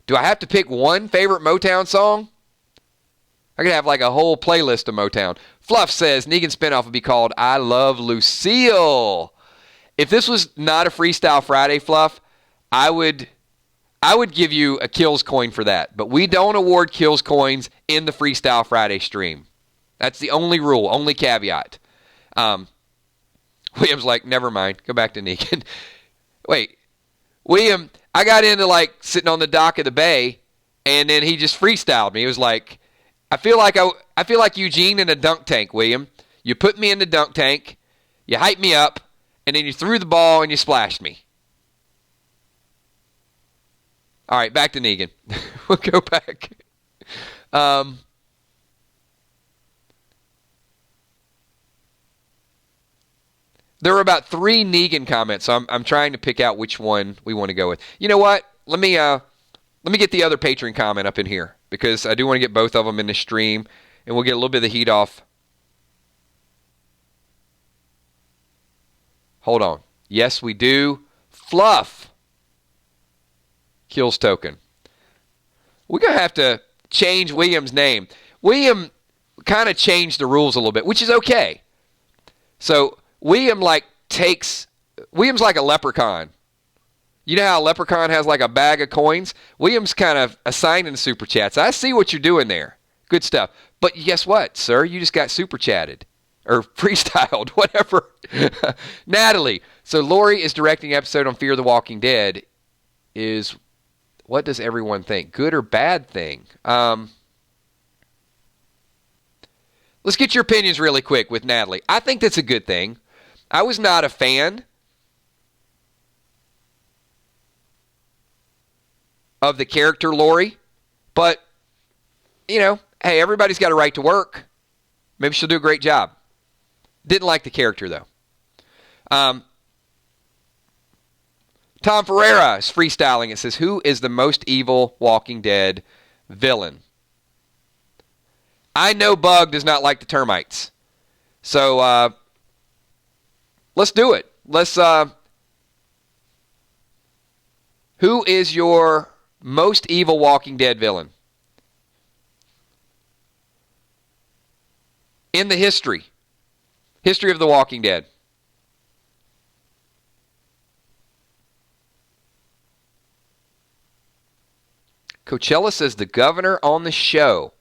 Do I have to pick one favorite Motown song? I could have like a whole playlist of Motown. Fluff says Negan's spinoff would be called I Love Lucille. If this was not a Freestyle Friday, Fluff, I would give you a Kills coin for that. But we don't award Kills coins in the Freestyle Friday stream. That's the only rule, only caveat. William's like, never mind. Go back to Negan. Wait, William, I got into like sitting on the dock of the bay, and then he just freestyled me. It was like, I feel like Eugene in a dunk tank, William. You put me in the dunk tank, you hyped me up, and then you threw the ball and you splashed me. All right, back to Negan. We'll go back. There were about 3 Negan comments, so I'm trying to pick out which one we want to go with. You know what? Let me get the other patron comment up in here, because I do want to get both of them in the stream, and we'll get a little bit of the heat off. Hold on. Yes, we do. Fluff. Kills token. We're going to have to change William's name. William kind of changed the rules a little bit, which is okay. So William's like a leprechaun. You know how a leprechaun has like a bag of coins? William's kind of assigning super chats. I see what you're doing there. Good stuff. But guess what, sir? You just got super chatted. Or freestyled, whatever. Natalie. So Lori is directing an episode on Fear the Walking Dead. What does everyone think? Good or bad thing? Let's get your opinions really quick with Natalie. I think that's a good thing. I was not a fan of the character Lori, but, you know, hey, everybody's got a right to work. Maybe she'll do a great job. Didn't like the character, though. Tom Ferreira is freestyling. It says, who is the most evil Walking Dead villain? I know Bug does not like the termites. So, let's do it. Who is your most evil Walking Dead villain? In the history of the Walking Dead. Coachella says the governor on the show.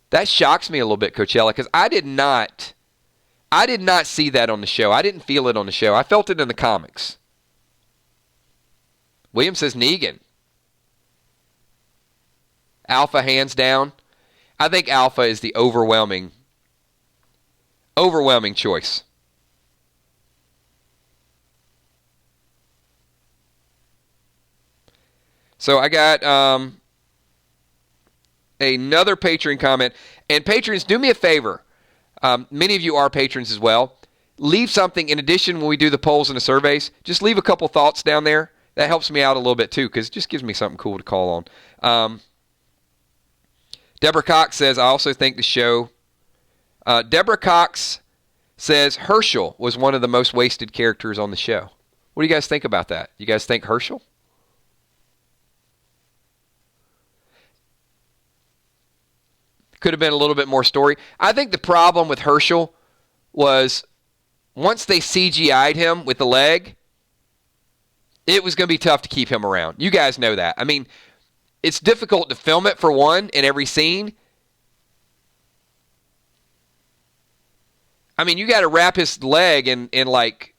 That shocks me a little bit, Coachella, because I did not see that on the show. I didn't feel it on the show. I felt it in the comics. William says Negan. Alpha hands down. I think Alpha is the overwhelming choice. So I got another patron comment. And patrons, do me a favor. Many of you are patrons as well. Leave something in addition when we do the polls and the surveys. Just leave a couple thoughts down there. That helps me out a little bit too, because it just gives me something cool to call on. Deborah Cox says, I also think the show... Deborah Cox says Herschel was one of the most wasted characters on the show. What do you guys think about that? You guys think Herschel? Could have been a little bit more story. I think the problem with Herschel was once they CGI'd him with the leg, it was going to be tough to keep him around. You guys know that. I mean, it's difficult to film it for one in every scene. I mean, you got to wrap his leg in like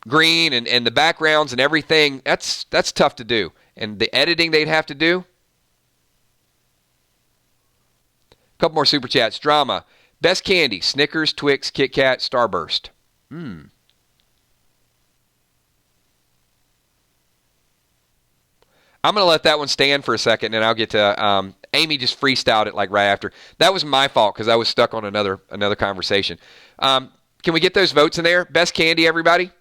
green and the backgrounds and everything. That's tough to do. And the editing they'd have to do. Couple more super chats. Drama. Best candy. Snickers, Twix, Kit Kat, Starburst. I'm going to let that one stand for a second, and I'll get to Amy just freestyled it like right after. That was my fault because I was stuck on another conversation. Can we get those votes in there? Best candy, everybody?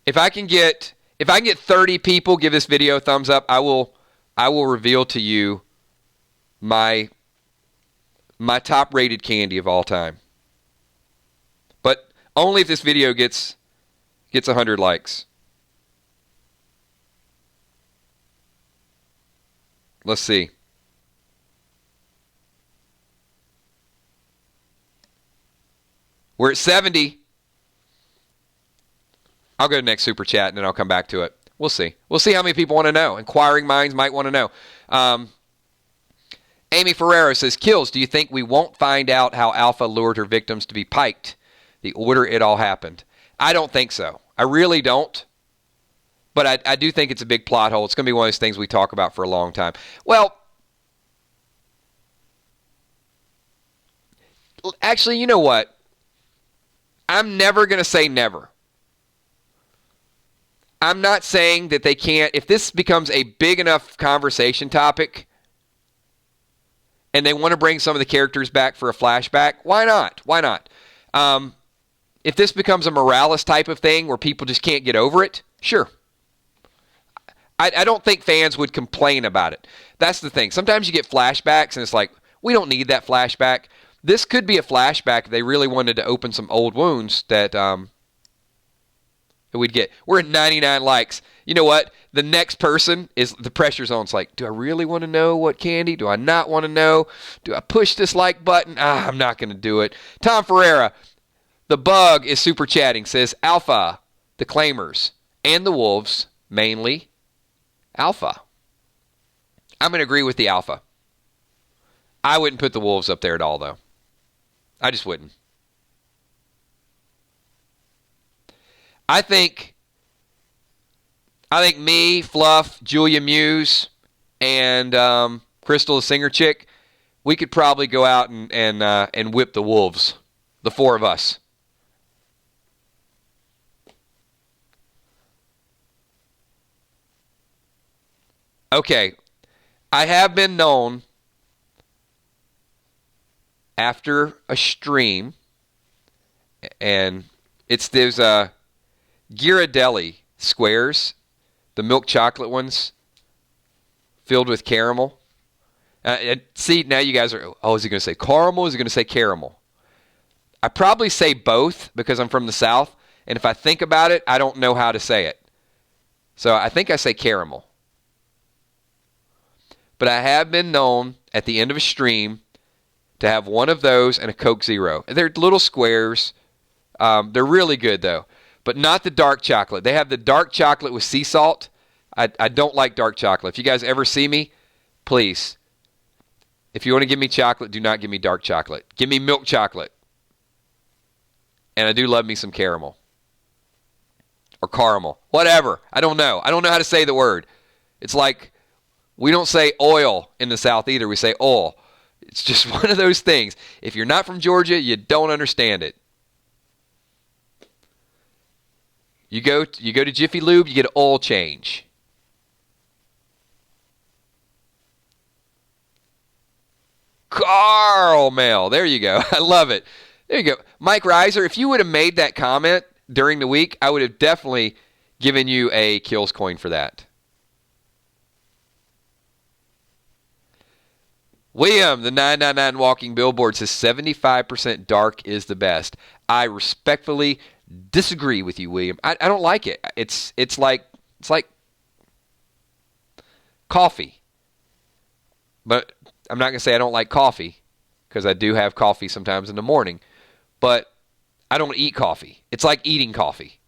If I can get 30 people give this video a thumbs up, I will reveal to you my top rated candy of all time. But only if this video gets 100 likes. Let's see. We're at 70. I'll go to next super chat and then I'll come back to it. We'll see. We'll see how many people want to know. Inquiring minds might want to know. Amy Ferrero says, Kills, do you think we won't find out how Alpha lured her victims to be piked? The order it all happened. I don't think so. I really don't. But I do think it's a big plot hole. It's going to be one of those things we talk about for a long time. Well, actually, you know what? I'm never going to say never. I'm not saying that they can't. If this becomes a big enough conversation topic and they want to bring some of the characters back for a flashback, why not? Why not? If this becomes a Morales type of thing where people just can't get over it, sure. I don't think fans would complain about it. That's the thing. Sometimes you get flashbacks and it's like, we don't need that flashback. This could be a flashback if they really wanted to open some old wounds that we'd get. We're at 99 likes. You know what? The next person is the pressure's on. It's like, do I really want to know what candy? Do I not want to know? Do I push this like button? I'm not going to do it. Tom Ferreira, the bug is super chatting, says Alpha, the Claimers, and the Wolves, mainly Alpha. I'm going to agree with the Alpha. I wouldn't put the Wolves up there at all, though. I just wouldn't. I think me, Fluff, Julia Muse, and Crystal the Singer Chick, we could probably go out and whip the Wolves, the four of us. Okay, I have been known after a stream, and it's those Ghirardelli squares, the milk chocolate ones, filled with caramel. See, now you guys are, is he going to say caramel? Is he going to say caramel? I probably say both because I'm from the South, and if I think about it, I don't know how to say it. So I think I say caramel. But I have been known at the end of a stream to have one of those and a Coke Zero. They're little squares. They're really good, though. But not the dark chocolate. They have the dark chocolate with sea salt. I don't like dark chocolate. If you guys ever see me, please, if you want to give me chocolate, do not give me dark chocolate. Give me milk chocolate. And I do love me some caramel. Or caramel. Whatever. I don't know. I don't know how to say the word. It's like, we don't say oil in the South either. We say oil. It's just one of those things. If you're not from Georgia, you don't understand it. You go to Jiffy Lube, you get an oil change. Caramel. There you go. I love it. There you go. Mike Reiser, if you would have made that comment during the week, I would have definitely given you a Kills coin for that. William, the 999 Walking Billboard, says 75% dark is the best. I respectfully disagree with you, William. I don't like it. It's like coffee. But I'm not going to say I don't like coffee because I do have coffee sometimes in the morning. But I don't eat coffee. It's like eating coffee,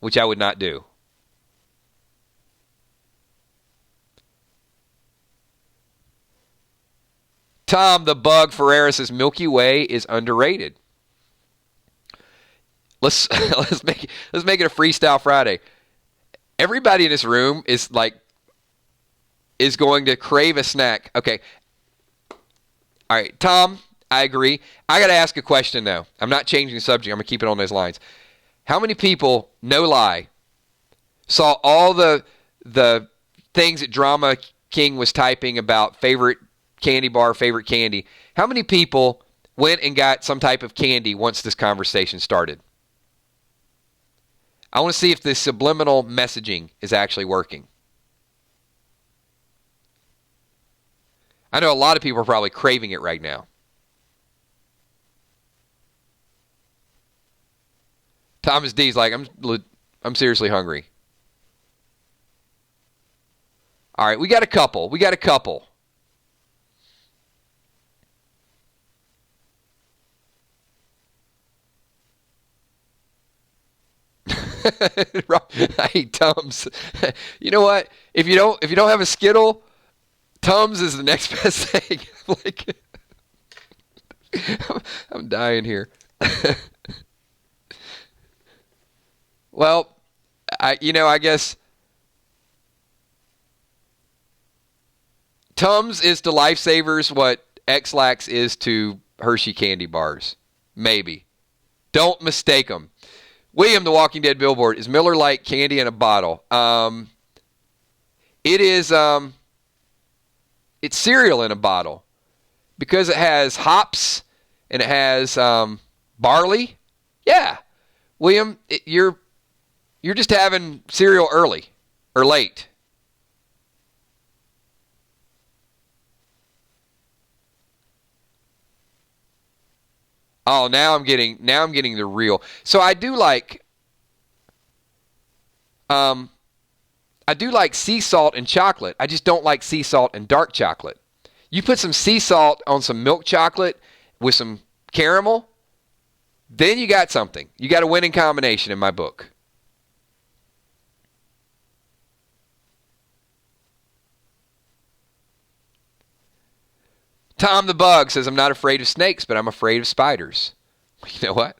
which I would not do. Tom the Bug Ferreira says Milky Way is underrated. Let's make it a Freestyle Friday. Everybody in this room is like is going to crave a snack. Okay. All right, Tom, I agree. I got to ask a question, though. I'm not changing the subject. I'm going to keep it on those lines. How many people, no lie, saw all the things that Drama King was typing about favorite candy bar, favorite candy? How many people went and got some type of candy once this conversation started? I want to see if the subliminal messaging is actually working. I know a lot of people are probably craving it right now. Thomas D's like, I'm seriously hungry. All right, we got a couple. Hey, Tums. You know what? If you don't have a Skittle, Tums is the next best thing. Like, I'm dying here. Well, I guess Tums is to Lifesavers what X-Lax is to Hershey candy bars. Maybe. Don't mistake them. William, the Walking Dead billboard, is Miller Lite candy in a bottle. It is. It's cereal in a bottle because it has hops and it has barley. Yeah, William, you're just having cereal early or late. Oh, now I'm getting the real. So I do like sea salt and chocolate. I just don't like sea salt and dark chocolate. You put some sea salt on some milk chocolate with some caramel, then you got something. You got a winning combination in my book. Tom the Bug says, I'm not afraid of snakes, but I'm afraid of spiders. You know what?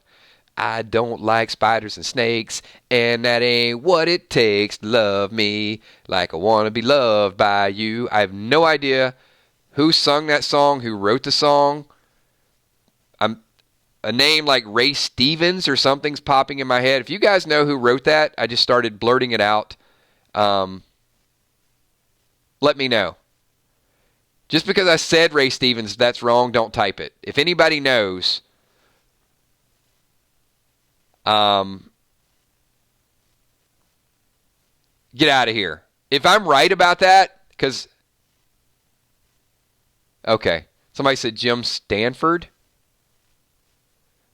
I don't like spiders and snakes, and that ain't what it takes to love me like I want to be loved by you. I have no idea who sung that song, who wrote the song. A name like Ray Stevens or something's popping in my head. If you guys know who wrote that, I just started blurting it out. Let me know. Just because I said Ray Stevens, that's wrong, don't type it. If anybody knows, get out of here. If I'm right about that, because, okay, somebody said Jim Stanford.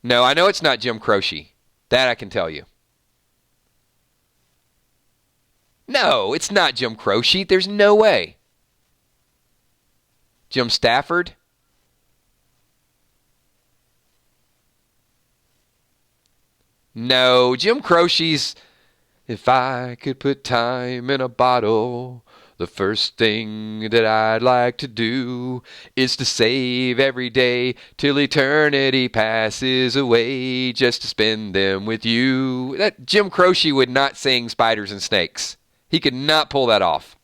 No, I know it's not Jim Croce. That I can tell you. No, it's not Jim Croce. There's no way. Jim Stafford? No, Jim Croce's If I could put time in a bottle, the first thing that I'd like to do is to save every day till eternity passes away just to spend them with you. That Jim Croce would not sing Spiders and Snakes. He could not pull that off.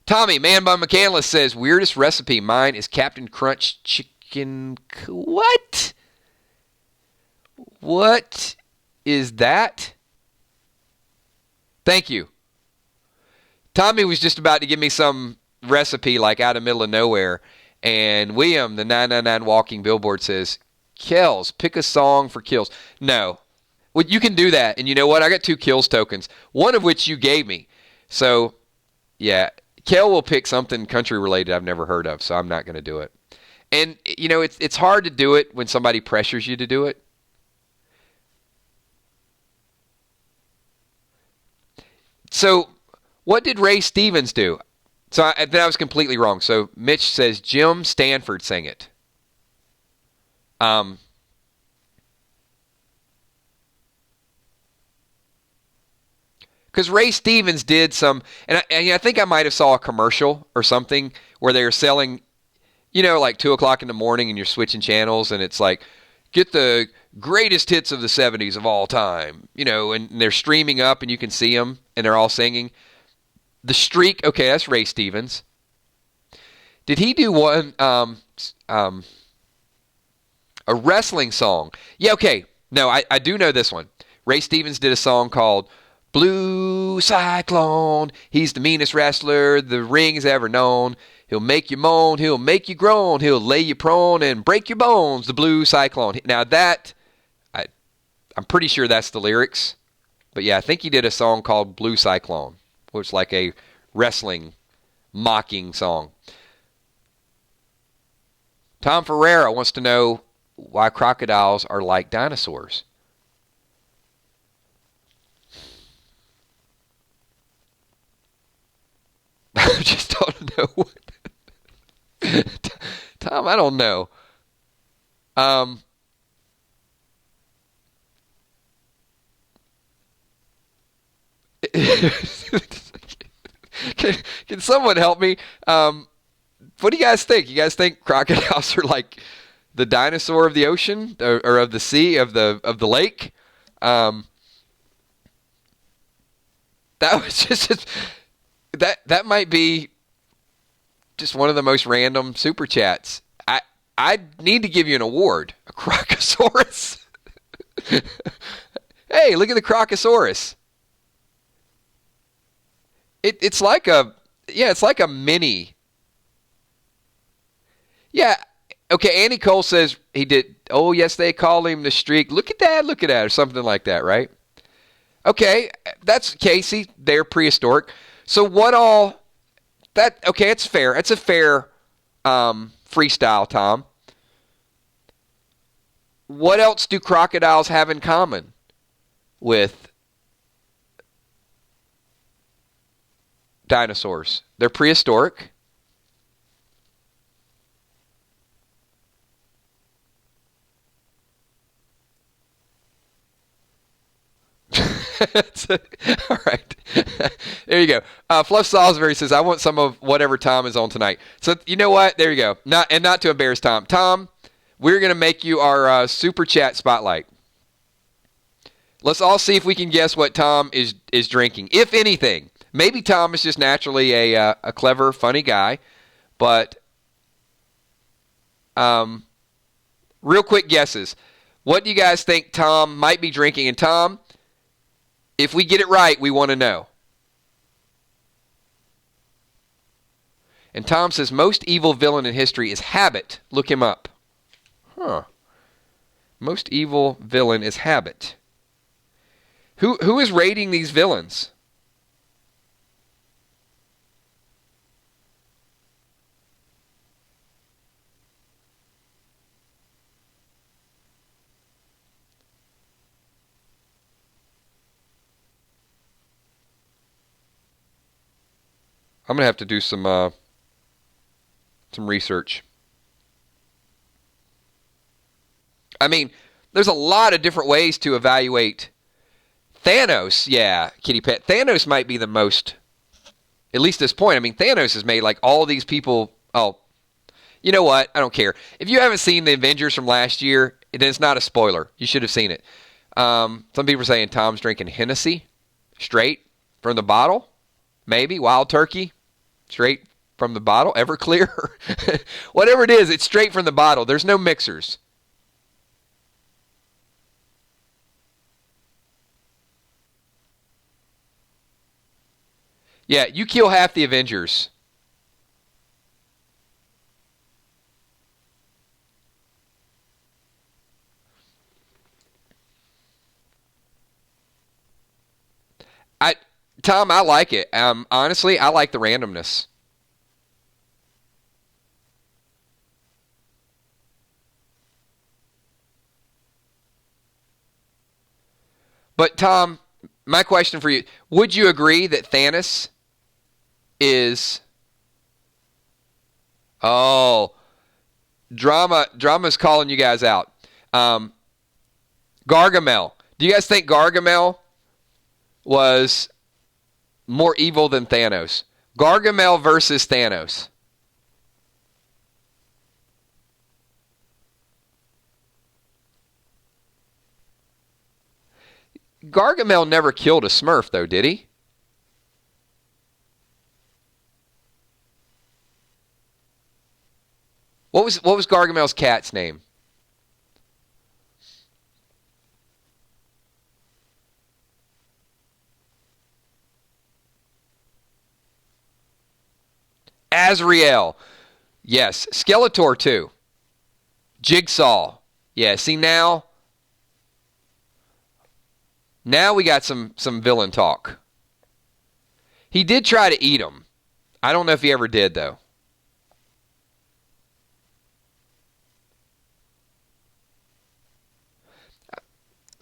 Tommy, Man Bun McCandless says, weirdest recipe. Mine is Captain Crunch chicken. What? What is that? Thank you. Tommy was just about to give me some recipe like out of the middle of nowhere. And William, the 999 Walking Billboard, says, Kells, pick a song for Kills. No. Well, you can do that. And you know what? I got 2 Kills tokens, one of which you gave me. So, yeah. Kel will pick something country related I've never heard of, so I'm not going to do it. And, you know, it's hard to do it when somebody pressures you to do it. So, what did Ray Stevens do? So, I was completely wrong. So, Mitch says Jim Stanford sang it. Because Ray Stevens did some, and I think I might have saw a commercial or something where they were selling, you know, like 2 o'clock in the morning and you're switching channels and it's like, get the greatest hits of the 70s of all time, and they're streaming up and you can see them and they're all singing. The Streak, okay, that's Ray Stevens. Did he do one, a wrestling song? Yeah, okay. No, I do know this one. Ray Stevens did a song called Blue Cyclone. He's the meanest wrestler the ring has ever known. He'll make you moan, he'll make you groan, he'll lay you prone and break your bones, the Blue Cyclone. Now that, I'm pretty sure that's the lyrics. But yeah, I think he did a song called Blue Cyclone, which is like a wrestling mocking song. Tom Ferreira wants to know why crocodiles are like dinosaurs. I just don't know. Tom, I don't know. Can someone help me? What do you guys think? You guys think crocodiles are like the dinosaur of the ocean or of the sea, of the lake? That was just that might be just one of the most random super chats. I need to give you an award, a Crocosaurus. Hey, look at the Crocosaurus. It's like a mini. Yeah. Okay, Andy Cole says he did. Oh, yes, they call him the Streak. Look at that, or something like that, right? Okay, that's Casey. They're prehistoric. So what all that? Okay, it's fair. It's a fair freestyle, Tom. What else do crocodiles have in common with dinosaurs? They're prehistoric. All right. There you go. Fluff Salisbury says, I want some of whatever Tom is on tonight. So you know what? There you go. Not to embarrass Tom. Tom, we're going to make you our super chat spotlight. Let's all see if we can guess what Tom is drinking, if anything. Maybe Tom is just naturally a clever, funny guy. But real quick guesses. What do you guys think Tom might be drinking? And Tom, if we get it right, we want to know. And Tom says, most evil villain in history is Habit. Look him up. Huh. Most evil villain is Habit. Who is rating these villains? I'm going to have to do some research. I mean, there's a lot of different ways to evaluate Thanos. Yeah, Kitty Pet. Thanos might be the most, at least at this point. I mean, Thanos has made like all these people. Oh, you know what? I don't care. If you haven't seen the Avengers from last year, then it's not a spoiler. You should have seen it. Some people are saying Tom's drinking Hennessy straight from the bottle. Maybe Wild Turkey straight from the bottle. Everclear. Whatever it is, it's straight from the bottle. There's no mixers. Yeah, you kill half the Avengers. Tom, I like it. Honestly, I like the randomness. But Tom, my question for you, would you agree that Thanos is... Oh, Drama's calling you guys out. Gargamel. Do you guys think Gargamel was more evil than Thanos? Gargamel versus Thanos. Gargamel never killed a Smurf, though, did he? What was Gargamel's cat's name? Azrael. Yes. Skeletor, too. Jigsaw. Yeah, see now we got some villain talk. He did try to eat him. I don't know if he ever did, though.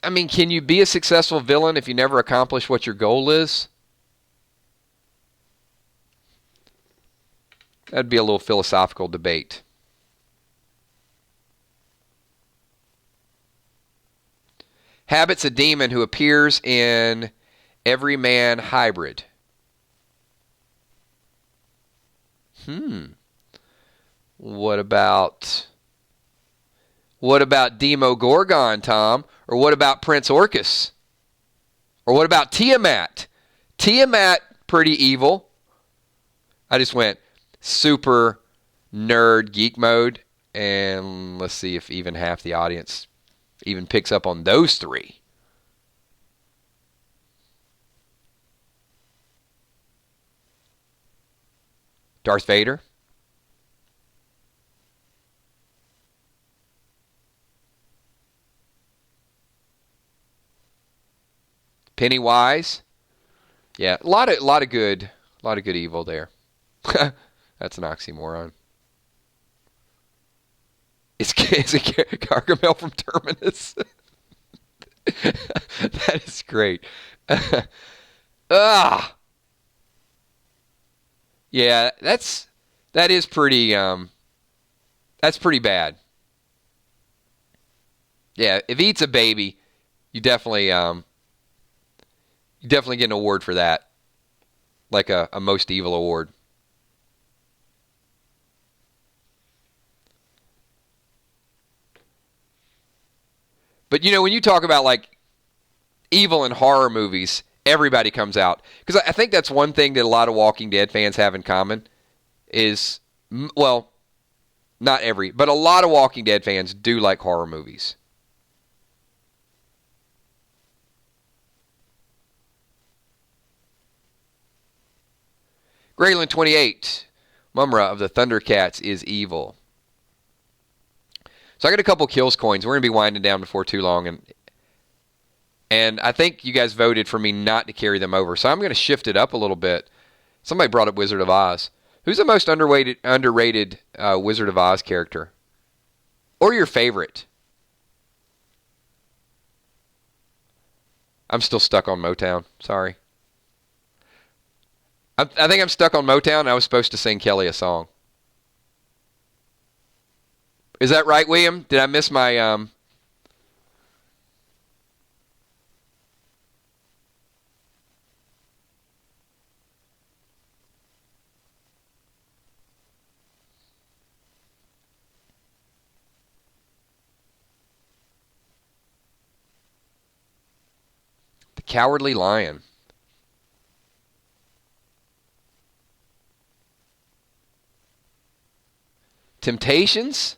I mean, can you be a successful villain if you never accomplish what your goal is? That'd be a little philosophical debate. Habit's a demon who appears in Every Man Hybrid. What about Demogorgon, Tom? Or what about Prince Orcus? Or what about Tiamat? Tiamat, pretty evil. I just went super nerd geek mode, and let's see if even half the audience even picks up on those three. Darth Vader. Pennywise. Yeah, a lot of good evil there. That's an oxymoron. Is it Gargamel from Terminus? That is great. Yeah, that is pretty that's pretty bad. Yeah, if he eats a baby, you definitely get an award for that. Like a most evil award. But when you talk about like evil in horror movies, everybody comes out. Because I think that's one thing that a lot of Walking Dead fans have in common is, well, not every, but a lot of Walking Dead fans do like horror movies. Graylin 28, Mumra of the Thundercats is evil. So I got a couple kills coins. We're going to be winding down before too long. And I think you guys voted for me not to carry them over. So I'm going to shift it up a little bit. Somebody brought up Wizard of Oz. Who's the most underrated Wizard of Oz character? Or your favorite? I'm still stuck on Motown. Sorry. I think I'm stuck on Motown. I was supposed to sing Kelly a song. Is that right, William? Did I miss my... The Cowardly Lion. Temptations?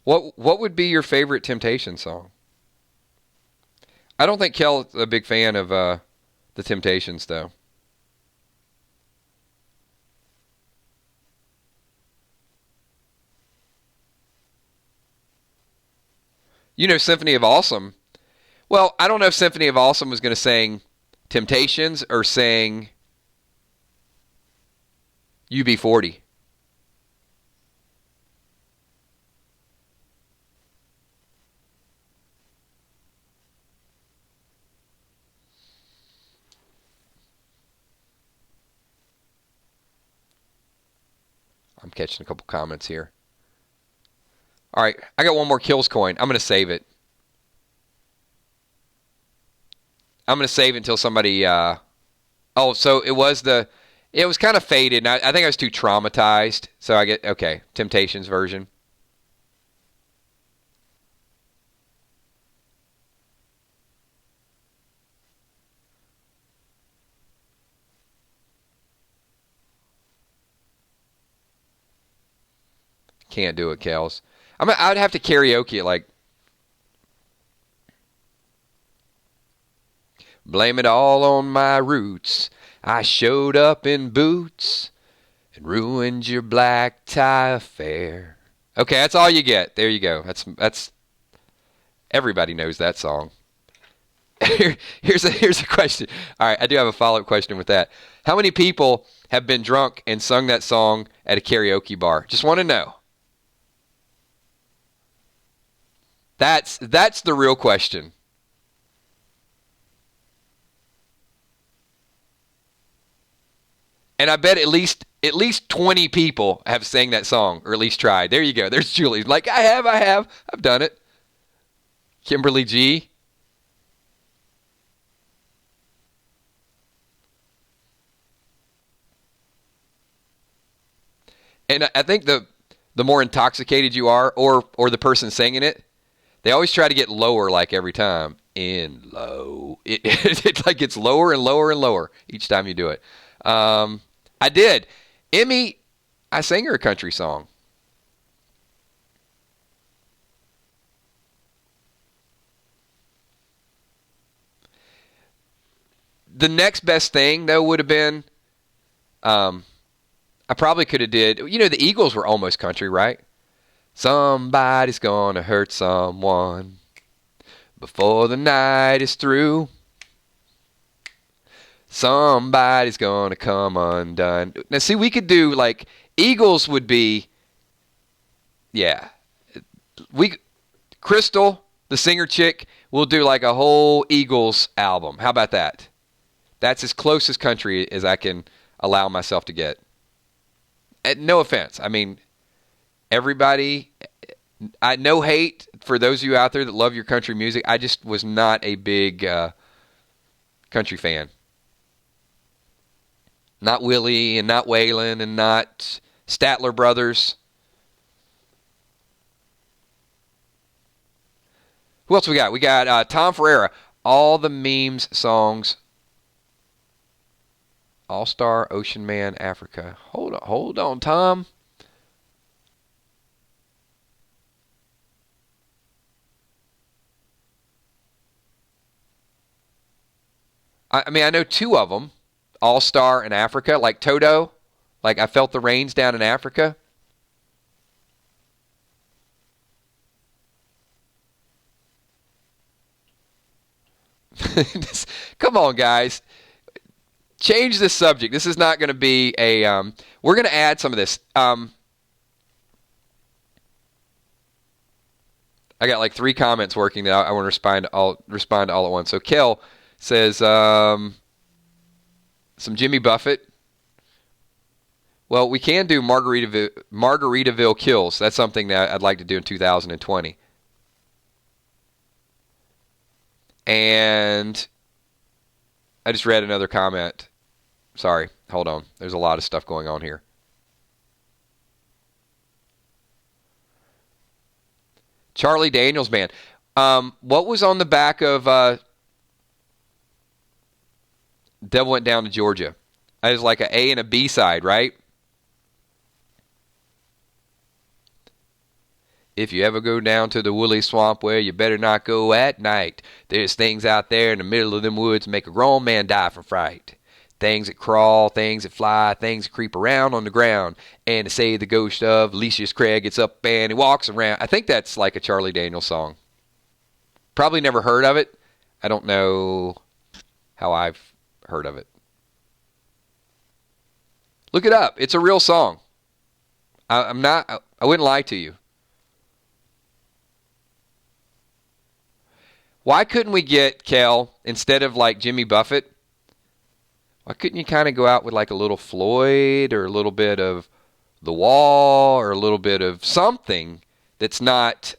What would be your favorite Temptations song? I don't think Kel's a big fan of the Temptations, though. Symphony of Awesome. Well, I don't know if Symphony of Awesome was going to sing Temptations or sing UB40. I'm catching a couple comments here. All right, I got one more kills coin. I'm going to save it. I'm going to save it until somebody... so it was kind of faded, and I think I was too traumatized. So I get... Okay, Temptations version. can't do it, Kels. I'd have to karaoke it like, blame it all on my roots. I showed up in boots and ruined your black tie affair. Okay, that's all you get. There you go. That's everybody knows that song. Here's a question. All right, I do have a follow-up question with that. How many people have been drunk and sung that song at a karaoke bar? Just want to know. That's the real question. And I bet at least 20 people have sang that song, or at least tried. There you go. There's Julie. Like, I have. I've done it. Kimberly G. And I think the more intoxicated you are, or the person singing it, they always try to get lower like every time. In low. It like gets lower and lower and lower each time you do it. I did. Emmy, I sang her a country song. The next best thing, though, would have been, I probably could have did, the Eagles were almost country, right? Somebody's gonna hurt someone before the night is through. Somebody's gonna come undone. Now, see, we could do, like, Eagles would be, yeah. Crystal, the singer chick, will do, like, a whole Eagles album. How about that? That's as close as country as I can allow myself to get. No offense. I mean, everybody, no hate for those of you out there that love your country music. I just was not a big country fan. Not Willie and not Waylon and not Statler Brothers. Who else we got? We got Tom Ferreira. All the memes songs. All-Star, Ocean Man, Africa. Hold on, Tom. I mean, I know two of them. All-Star and Africa, like Toto. Like, I felt the rains down in Africa. Come on, guys. Change the subject. This is not going to be a... we're going to add some of this. I got like 3 comments working that I want to respond to all at once. So Kel says some Jimmy Buffett. Well, we can do Margaritaville Kills. That's something that I'd like to do in 2020. And I just read another comment. Sorry, hold on. There's a lot of stuff going on here. Charlie Daniels Band. What was on the back of Devil Went Down to Georgia? It was like an A and a B side, right? If you ever go down to the woolly swamp where you better not go at night. There's things out there in the middle of them woods make a grown man die from fright. Things that crawl, things that fly, things that creep around on the ground. And to say the ghost of Lucius Craig gets up and he walks around. I think that's like a Charlie Daniels song. Probably never heard of it. I don't know how I've heard of it. Look it up. It's a real song. I wouldn't lie to you. Why couldn't we get, Kel, instead of like Jimmy Buffett, why couldn't you kind of go out with like a little Floyd or a little bit of The Wall or a little bit of something that's not...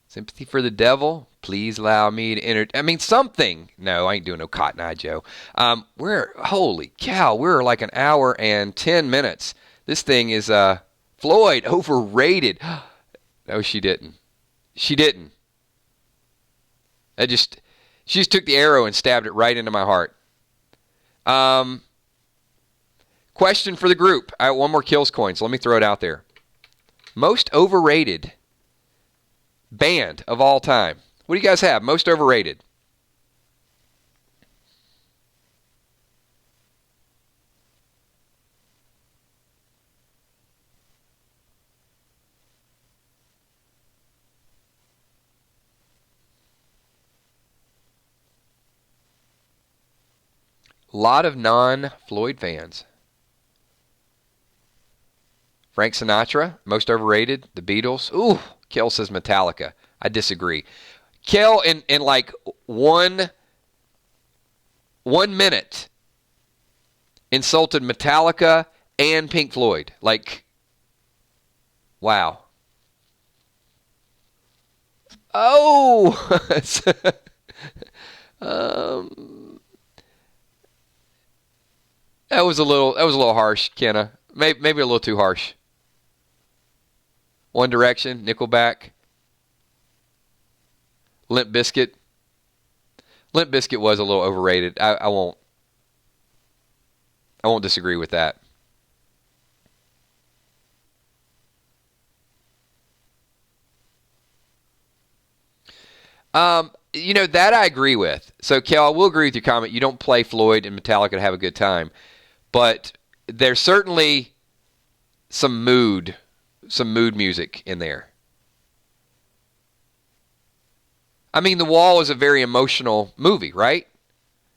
Sympathy for the Devil, please allow me to enter. I mean, something. No, I ain't doing no Cotton Eye Joe. Holy cow, we're like an hour and 10 minutes. This thing is, Floyd, overrated. No, she didn't. She didn't. She just took the arrow and stabbed it right into my heart. Question for the group. I have one more kills coin, so let me throw it out there. Most overrated band of all time. What do you guys have? Most overrated. A lot of non-Floyd fans. Frank Sinatra, most overrated. The Beatles. Ooh, Kel says Metallica. I disagree. Kel, in like one minute, insulted Metallica and Pink Floyd. Like, wow. Oh! That was a little harsh, Kenna. Maybe a little too harsh. One Direction, Nickelback, Limp Bizkit. Limp Bizkit was a little overrated. I won't disagree with that. That I agree with. So, Kel, I will agree with your comment. You don't play Floyd and Metallica to have a good time. But there's certainly some mood music in there. I mean, The Wall is a very emotional movie, right?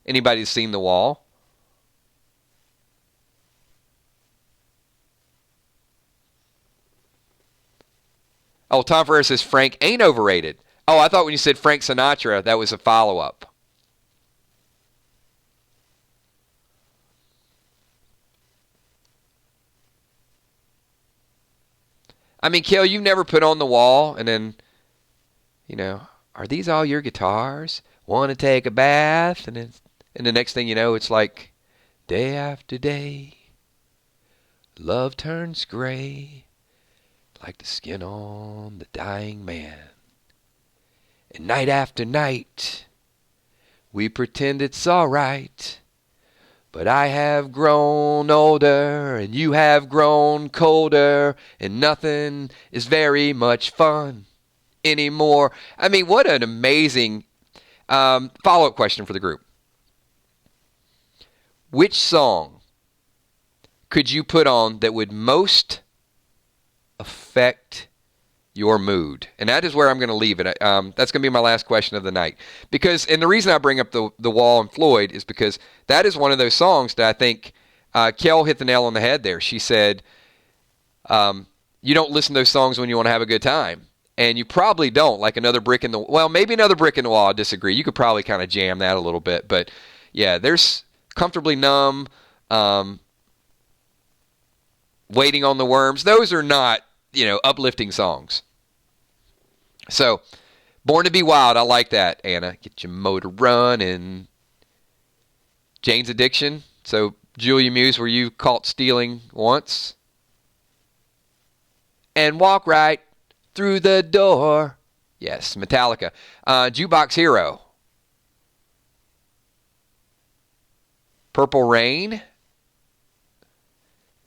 Anybody who's seen The Wall? Oh, Tom Ferrer says Frank ain't overrated. Oh, I thought when you said Frank Sinatra, that was a follow-up. I mean, Kel, you've never put on The Wall and then, are these all your guitars? Want to take a bath? And the next thing you know, it's like, day after day, love turns gray, like the skin on the dying man. And night after night, we pretend it's all right. But I have grown older, and you have grown colder, and nothing is very much fun anymore. I mean, what an amazing follow-up question for the group. Which song could you put on that would most affect your mood? And that is where I'm going to leave it. That's going to be my last question of the night. And the reason I bring up the Wall and Floyd is because that is one of those songs that I think Kel hit the nail on the head there. She said, you don't listen to those songs when you want to have a good time. And you probably don't, like Another Brick in the... Well, maybe Another Brick in the Wall, I disagree. You could probably kind of jam that a little bit. But, yeah, there's Comfortably Numb, Waiting on the Worms. Those are not, uplifting songs. So, Born to Be Wild, I like that, Anna. Get your motor running. Jane's Addiction. So, Julia Muse, were you caught stealing once? And Walk Right Through the Door. Yes, Metallica. Jukebox Hero. Purple Rain.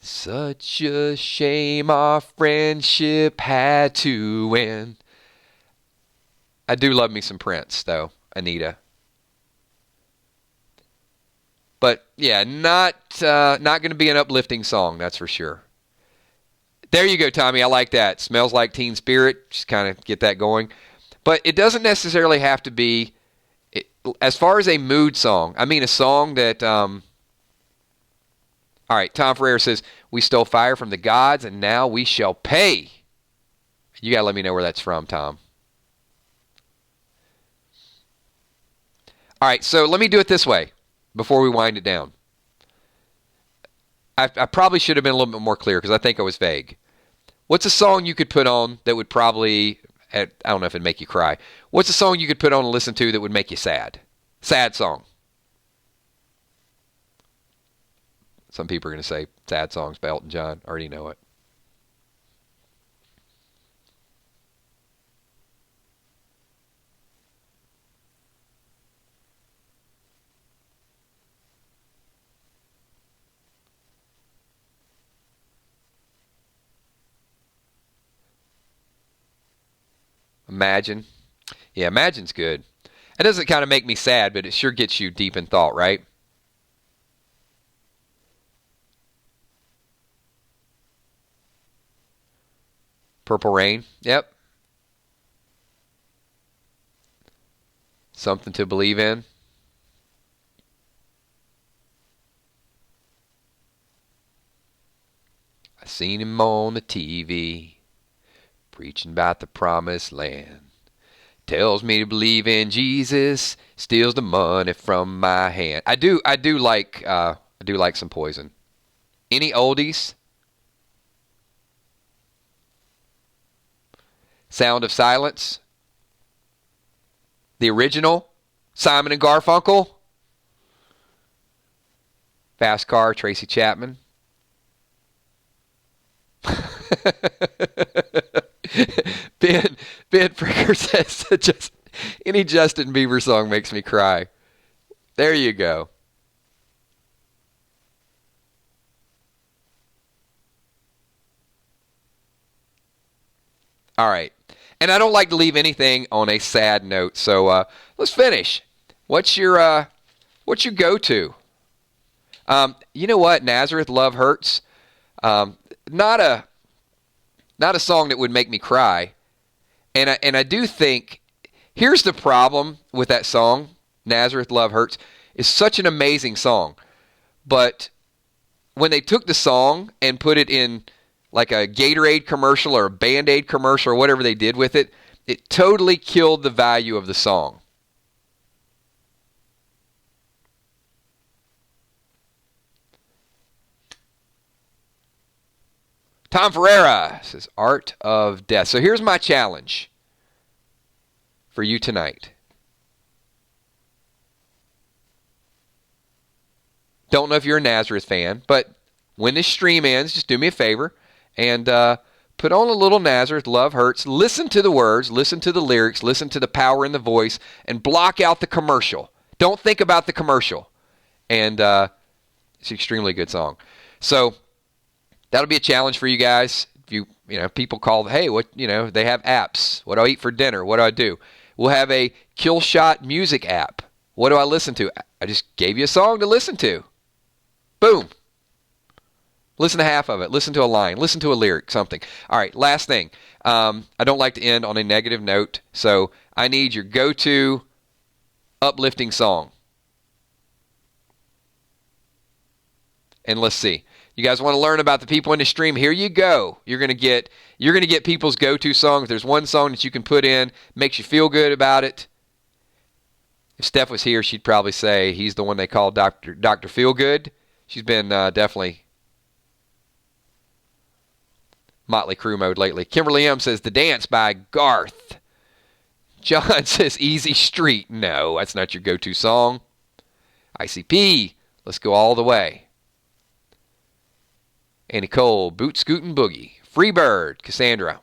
Such a shame our friendship had to end. I do love me some Prince, though, Anita. But, yeah, not going to be an uplifting song, that's for sure. There you go, Tommy. I like that. Smells Like Teen Spirit. Just kind of get that going. But it doesn't necessarily have to be, as far as a mood song, I mean a song that... all right, Tom Ferrer says, we stole fire from the gods, and now we shall pay. You got to let me know where that's from, Tom. All right, so let me do it this way before we wind it down. I probably should have been a little bit more clear because I think I was vague. What's a song you could put on that would probably, I don't know if it'd make you cry. What's a song you could put on and listen to that would make you sad? Sad song. Some people are going to say sad songs by Elton John. I already know it. Imagine. Yeah, Imagine's good. It doesn't kind of make me sad, but it sure gets you deep in thought, right? Purple Rain. Yep. Something to Believe in. I seen him on the TV preaching about the promised land. Tells me to believe in Jesus, steals the money from my hand. I do like some Poison. Any oldies? Sound of Silence, the original, Simon and Garfunkel, Fast Car, Tracy Chapman. Ben Fricker says just any Justin Bieber song makes me cry. There you go. All right. And I don't like to leave anything on a sad note, so let's finish. What's your go-to? You know what? Nazareth Love Hurts. Not a song that would make me cry. And I do think here's the problem with that song, Nazareth Love Hurts. It's such an amazing song. But when they took the song and put it in like a Gatorade commercial or a Band-Aid commercial or whatever they did with it, it totally killed the value of the song. Tom Ferreira says, Art of Death. So here's my challenge for you tonight. Don't know if you're a Nazareth fan, but when this stream ends, just do me a favor and put on a little Nazareth, Love Hurts. Listen to the words, listen to the lyrics, listen to the power in the voice, and block out the commercial. Don't think about the commercial. And it's an extremely good song. So that'll be a challenge for you guys. If you know, people call, hey, they have apps. What do I eat for dinner? What do I do? We'll have a Kill Shot music app. What do I listen to? I just gave you a song to listen to. Boom. Listen to half of it. Listen to a line. Listen to a lyric, something. All right, last thing. I don't like to end on a negative note, so I need your go-to uplifting song. And let's see. You guys want to learn about the people in the stream? Here you go. You're gonna get people's go-to songs. There's one song that you can put in, makes you feel good about it. If Steph was here, she'd probably say he's the one they call Dr. Feelgood. She's been definitely Motley Crue mode lately. Kimberly M says The Dance by Garth. John says Easy Street. No, that's not your go-to song. ICP, Let's Go All the Way. Annie Cole, Boot Scootin' Boogie. Freebird, Cassandra.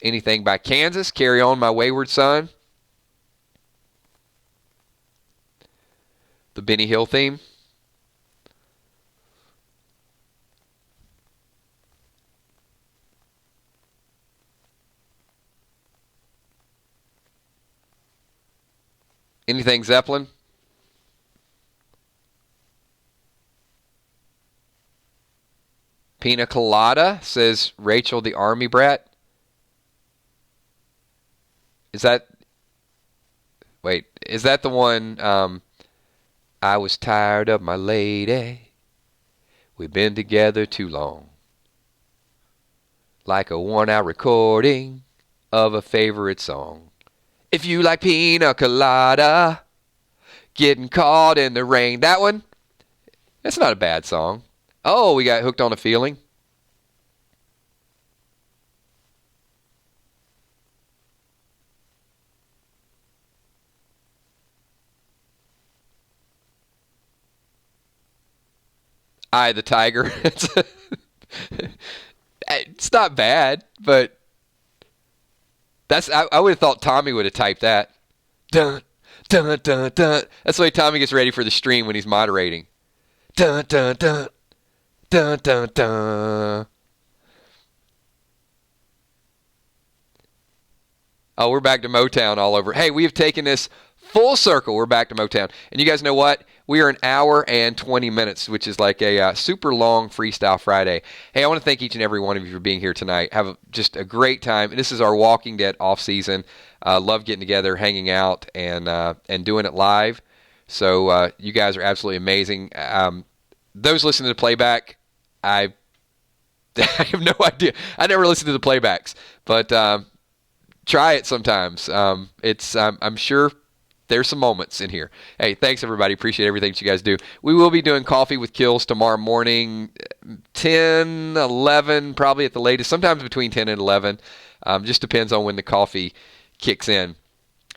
Anything by Kansas, Carry On My Wayward Son. The Benny Hill theme. Anything Zeppelin? Pina Colada, says Rachel the Army Brat. Is that the one, I was tired of my lady. We've been together too long. Like a worn-out recording of a favorite song. If you like pina colada, getting caught in the rain. That one? That's not a bad song. Oh, we got Hooked on a Feeling. Eye of the Tiger. It's not bad, but I would have thought Tommy would have typed that. Dun, Dun, dun, dun. That's the way Tommy gets ready for the stream when he's moderating. Dun, dun, dun. Dun, dun, dun. Oh, we're back to Motown all over. Hey, we have taken this full circle. We're back to Motown. And you guys know what? We are an hour and 20 minutes, which is like a super long Freestyle Friday. Hey, I want to thank each and every one of you for being here tonight. Have just a great time. And this is our Walking Dead off season. Love getting together, hanging out, and doing it live. So you guys are absolutely amazing. Those listening to the playback, I have no idea. I never listen to the playbacks, but try it sometimes. I'm sure there's some moments in here. Hey, thanks everybody. Appreciate everything that you guys do. We will be doing Coffee with Kills tomorrow morning, 10, 11, probably at the latest. Sometimes between 10 and 11. Just depends on when the coffee kicks in.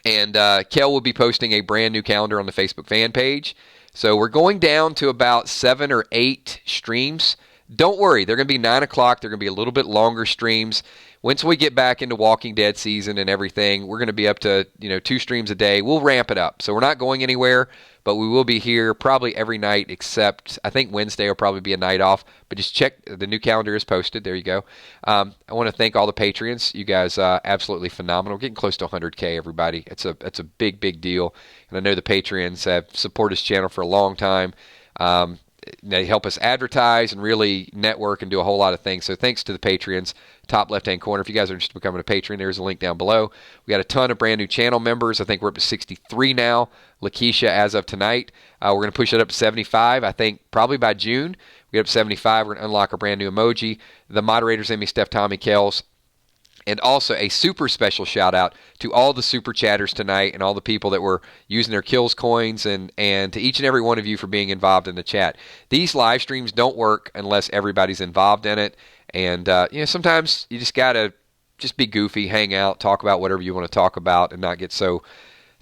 And Kel will be posting a brand new calendar on the Facebook fan page. So we're going down to about 7 or 8 streams. Don't worry, they're going to be 9 o'clock. They're going to be a little bit longer streams. Once we get back into Walking Dead season and everything, we're going to be up to 2 streams a day. We'll ramp it up. So we're not going anywhere, but we will be here probably every night except I think Wednesday will probably be a night off. But just check, the new calendar is posted. There you go. I want to thank all the patrons. You guys absolutely phenomenal. We're getting close to 100K, everybody. It's a big, big deal. And I know the patrons have supported this channel for a long time. They help us advertise and really network and do a whole lot of things. So thanks to the Patreons, top left-hand corner. If you guys are interested in becoming a patron, there's a link down below. We got a ton of brand new channel members. I think we're up to 63 now. Lakeisha as of tonight. We're going to push it up to 75. I think probably by June. We get up to 75. We're going to unlock a brand new emoji. The moderators, Emmy, Steph, Tommy, Kels. And also a super special shout out to all the super chatters tonight and all the people that were using their kills coins and to each and every one of you for being involved in the chat. These live streams don't work unless everybody's involved in it. And sometimes you just gotta just be goofy, hang out, talk about whatever you want to talk about, and not get so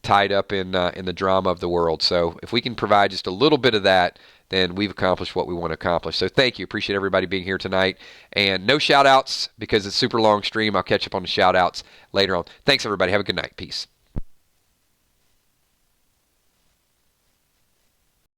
tied up in the drama of the world. So if we can provide just a little bit of that, then we've accomplished what we want to accomplish. So thank you. Appreciate everybody being here tonight. And no shout-outs because it's a super long stream. I'll catch up on the shout-outs later on. Thanks, everybody. Have a good night. Peace.